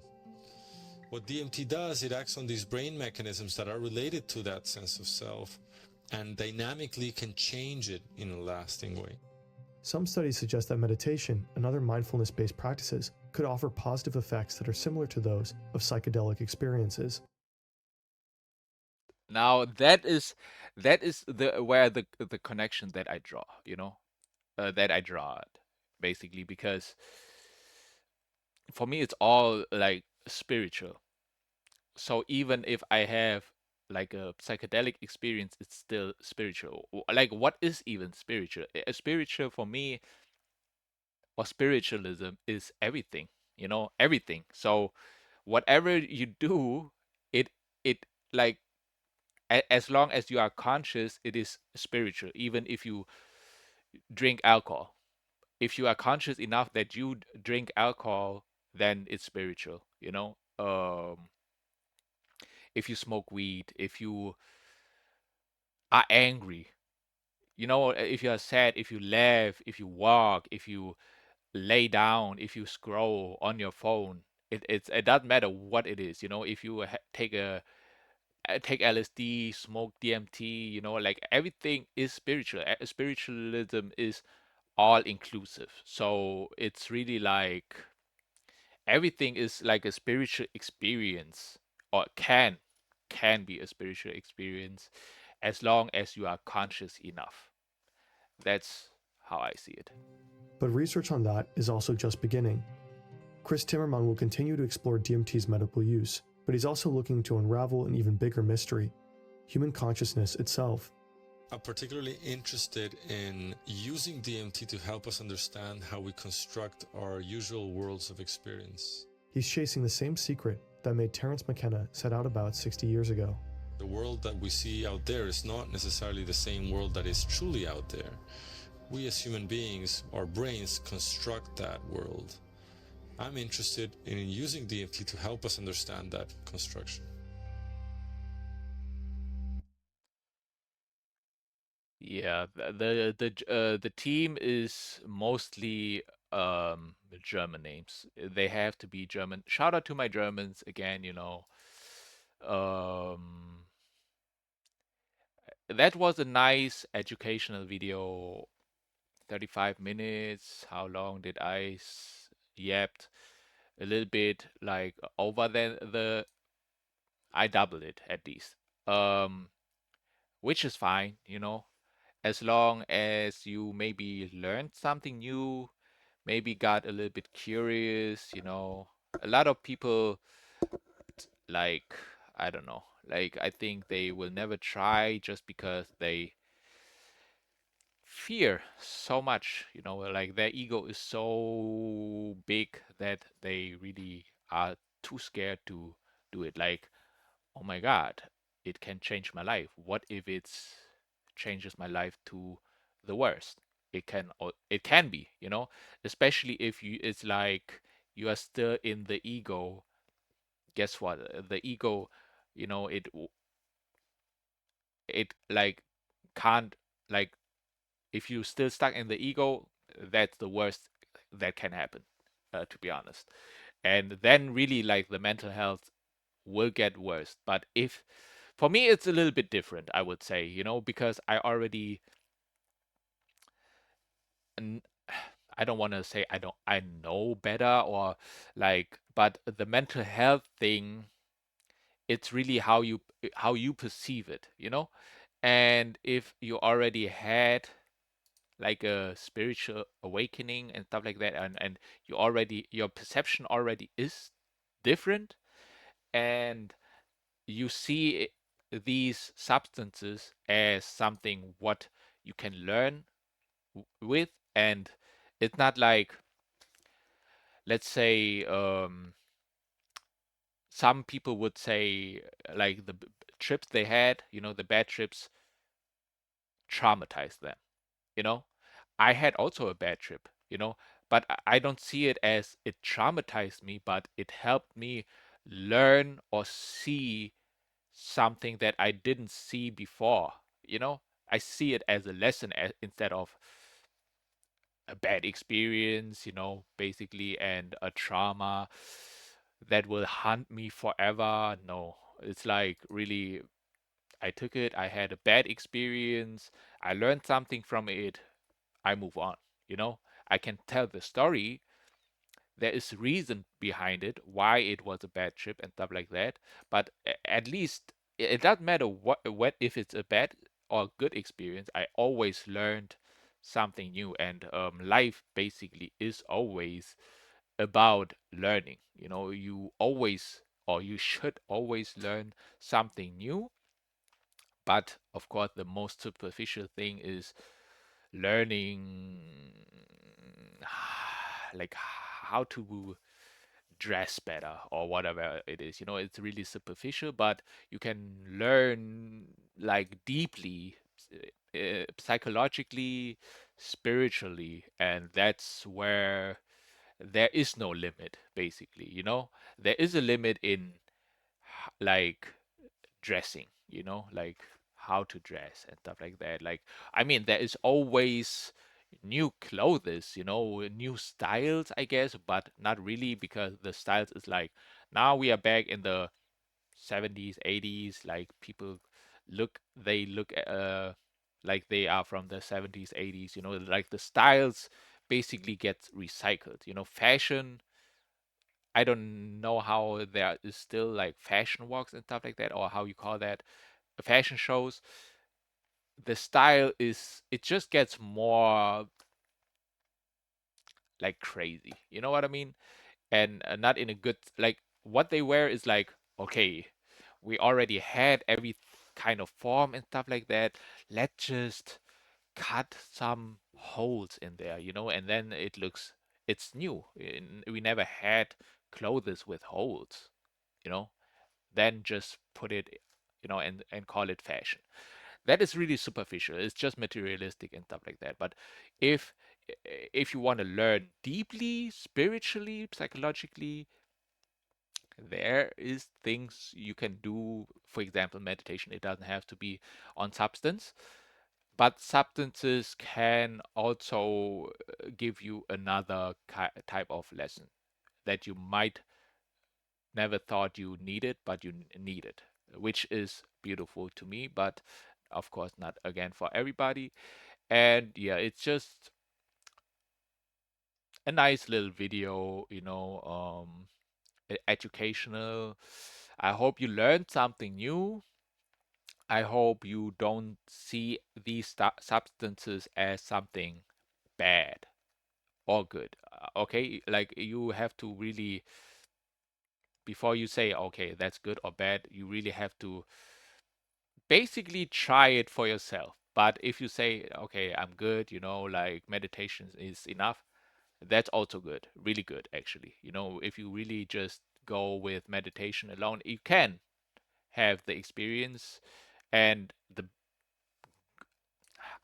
What DMT does, it acts on these brain mechanisms that are related to that sense of self and dynamically can change it in a lasting way. Some studies suggest that meditation and other mindfulness-based practices could offer positive effects that are similar to those of psychedelic experiences. Now that is where the connection that I draw, it basically, because for me it's all like spiritual. So even if I have like a psychedelic experience, it's still spiritual. Like, what is even spiritual? Spiritual for me, or spiritualism, is everything, everything. So whatever you do, it like, as long as you are conscious, it is spiritual. Even if you drink alcohol, if you are conscious enough that you drink alcohol, then it's spiritual. If you smoke weed, if you are angry, if you are sad, if you laugh, if you walk, if you lay down, if you scroll on your phone, it doesn't matter what it is. If you take LSD, smoke DMT, like, everything is spiritual. Spiritualism is all inclusive. So it's really like everything is like a spiritual experience, or can be a spiritual experience, as long as you are conscious enough. That's how I see it. But research on that is also just beginning. Chris Timmerman will continue to explore DMT's medical use, but he's also looking to unravel an even bigger mystery: human consciousness itself. I'm particularly interested in using DMT to help us understand how we construct our usual worlds of experience. He's chasing the same secret that made Terence McKenna set out about 60 years ago. The world that we see out there is not necessarily the same world that is truly out there. We as human beings, our brains construct that world. I'm interested in using DMT to help us understand that construction. Yeah, the team is mostly German names. They have to be German. Shout out to my Germans again. That was a nice educational video. 35 minutes. How long did I yapped? A little bit like over I doubled it at least. Which is fine, as long as you maybe learned something new, maybe got a little bit curious. A lot of people, like, I don't know, like, I think they will never try just because they fear so much, like, their ego is so big that they really are too scared to do it. Like, oh my God, it can change my life. What if it changes my life to the worst? it can be, especially if it's like you are still in the ego. Guess what? The ego, it like can't, like, if you still stuck in the ego, that's the worst that can happen, to be honest. And then really, like, the mental health will get worse. But if for me, it's a little bit different, I would say, because I don't want to say I know better, or like, but the mental health thing, it's really how you perceive it. And if you already had like a spiritual awakening and stuff like that, and your perception already is different, and you see these substances as something what you can learn with. And it's not like, let's say, some people would say, like, the trips they had, the bad trips traumatized them. you know I had also a bad trip, but I don't see it as it traumatized me, but it helped me learn or see something that I didn't see before. I see it as a lesson, instead of a bad experience, basically, and a trauma that will haunt me forever. No, it's like, really, I took it, I had a bad experience, I learned something from it, I move on. You know, I can tell the story. There is reason behind it, why it was a bad trip and stuff like that. But at least it doesn't matter what if it's a bad or good experience. I always learned something new, and life basically is always about learning. You always, or you should always, learn something new. But of course, the most superficial thing is learning, like, how to dress better or whatever it is. It's really superficial, but you can learn, like, deeply, psychologically, spiritually, and that's where there is no limit, basically. There is a limit in, like, dressing, like how to dress and stuff like that. Like, I mean, there is always new clothes, new styles, I guess, but not really, because the styles is like, now we are back in the 70s, 80s, like, people look like they are from the 70s, 80s, like, the styles basically get recycled. Fashion, I don't know how there is still, like, fashion walks and stuff like that, or how you call that, fashion shows. The style is, it just gets more, like, crazy. You know what I mean? And not in a good, like, what they wear is like, okay, we already had every kind of form and stuff like that. Let's just cut some holes in there, and then it's new. We never had clothes with holes, you know? Then just put it, and call it fashion. That is really superficial. It's just materialistic and stuff like that. But if if you want to learn deeply, spiritually, psychologically, there is things you can do. For example, meditation. It doesn't have to be on substance, but substances can also give you another type of lesson that you might never thought you needed, but you need it, which is beautiful to me, but of course not, again, for everybody. And yeah, it's just a nice little video, educational. I hope you learned something new. I hope you don't see these substances as something bad or good. Okay, like, you have to really, before you say, okay, that's good or bad, you really have to basically try it for yourself. But if you say, okay, I'm good, like, meditation is enough, that's also good, really good, actually. If you really just go with meditation alone, you can have the experience. And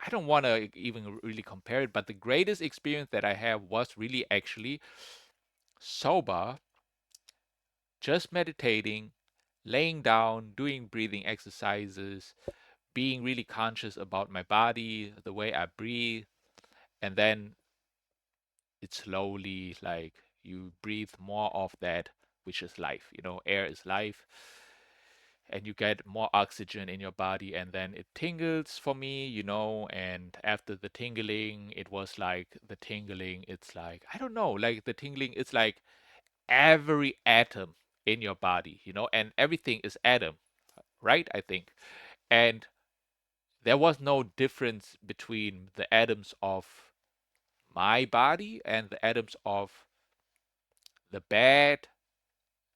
I don't want to even really compare it, but the greatest experience that I have was really actually sober, just meditating, laying down, doing breathing exercises, being really conscious about my body, the way I breathe, and then it slowly, like, you breathe more of that, which is life. Air is life, and you get more oxygen in your body, and then it tingles for me, and after the tingling, it was like the tingling, it's like, I don't know, like the tingling, it's like every atom in your body, and everything is atom, right? I think. And there was no difference between the atoms of my body and the atoms of the bed,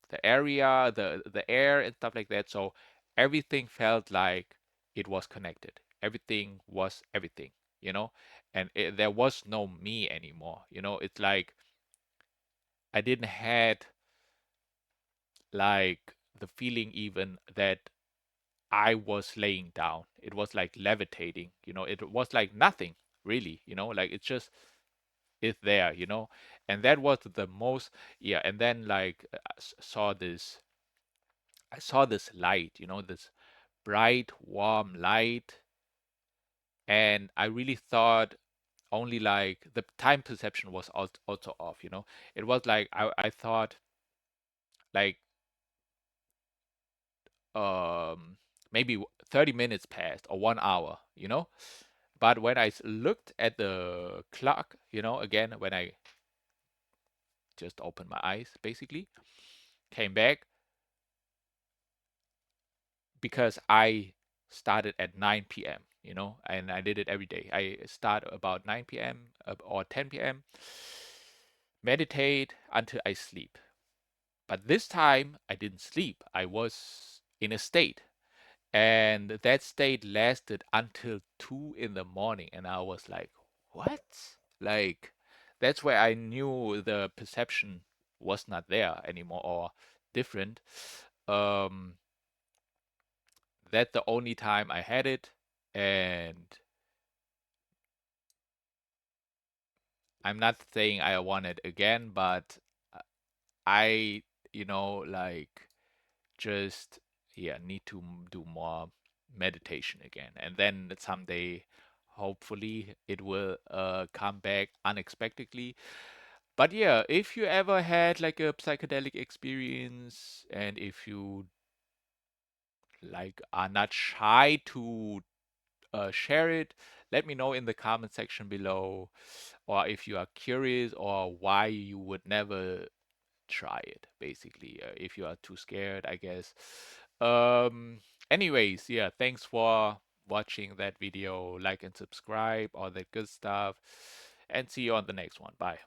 the area, the air and stuff like that. So everything felt like it was connected. Everything was everything, and there was no me anymore. It's like I didn't had like the feeling even that I was laying down. It was like levitating, it was like nothing really, like it's just is there, and that was the most, yeah. And then like I saw this light, this bright, warm light, and I really thought only like the time perception was also off, It was like I thought like um maybe 30 minutes passed or 1 hour, But when I looked at the clock, again, when I just opened my eyes, basically, came back, because I started at 9 p.m., and I did it every day. I start about 9 p.m. Or 10 p.m., meditate until I sleep. But this time I didn't sleep. I was in a state. And that state lasted until 2 in the morning. And I was like, what? Like, that's where I knew the perception was not there anymore or different. Um, that's the only time I had it. And I'm not saying I want it again, but I, like, just, yeah, need to do more meditation again. And then someday, hopefully, it will come back unexpectedly. But yeah, if you ever had like a psychedelic experience, and if you like are not shy to share it, let me know in the comment section below, or if you are curious or why you would never try it, basically, if you are too scared, I guess. Anyways, yeah, thanks for watching that video. Like and subscribe, all that good stuff, and see you on the next one. Bye.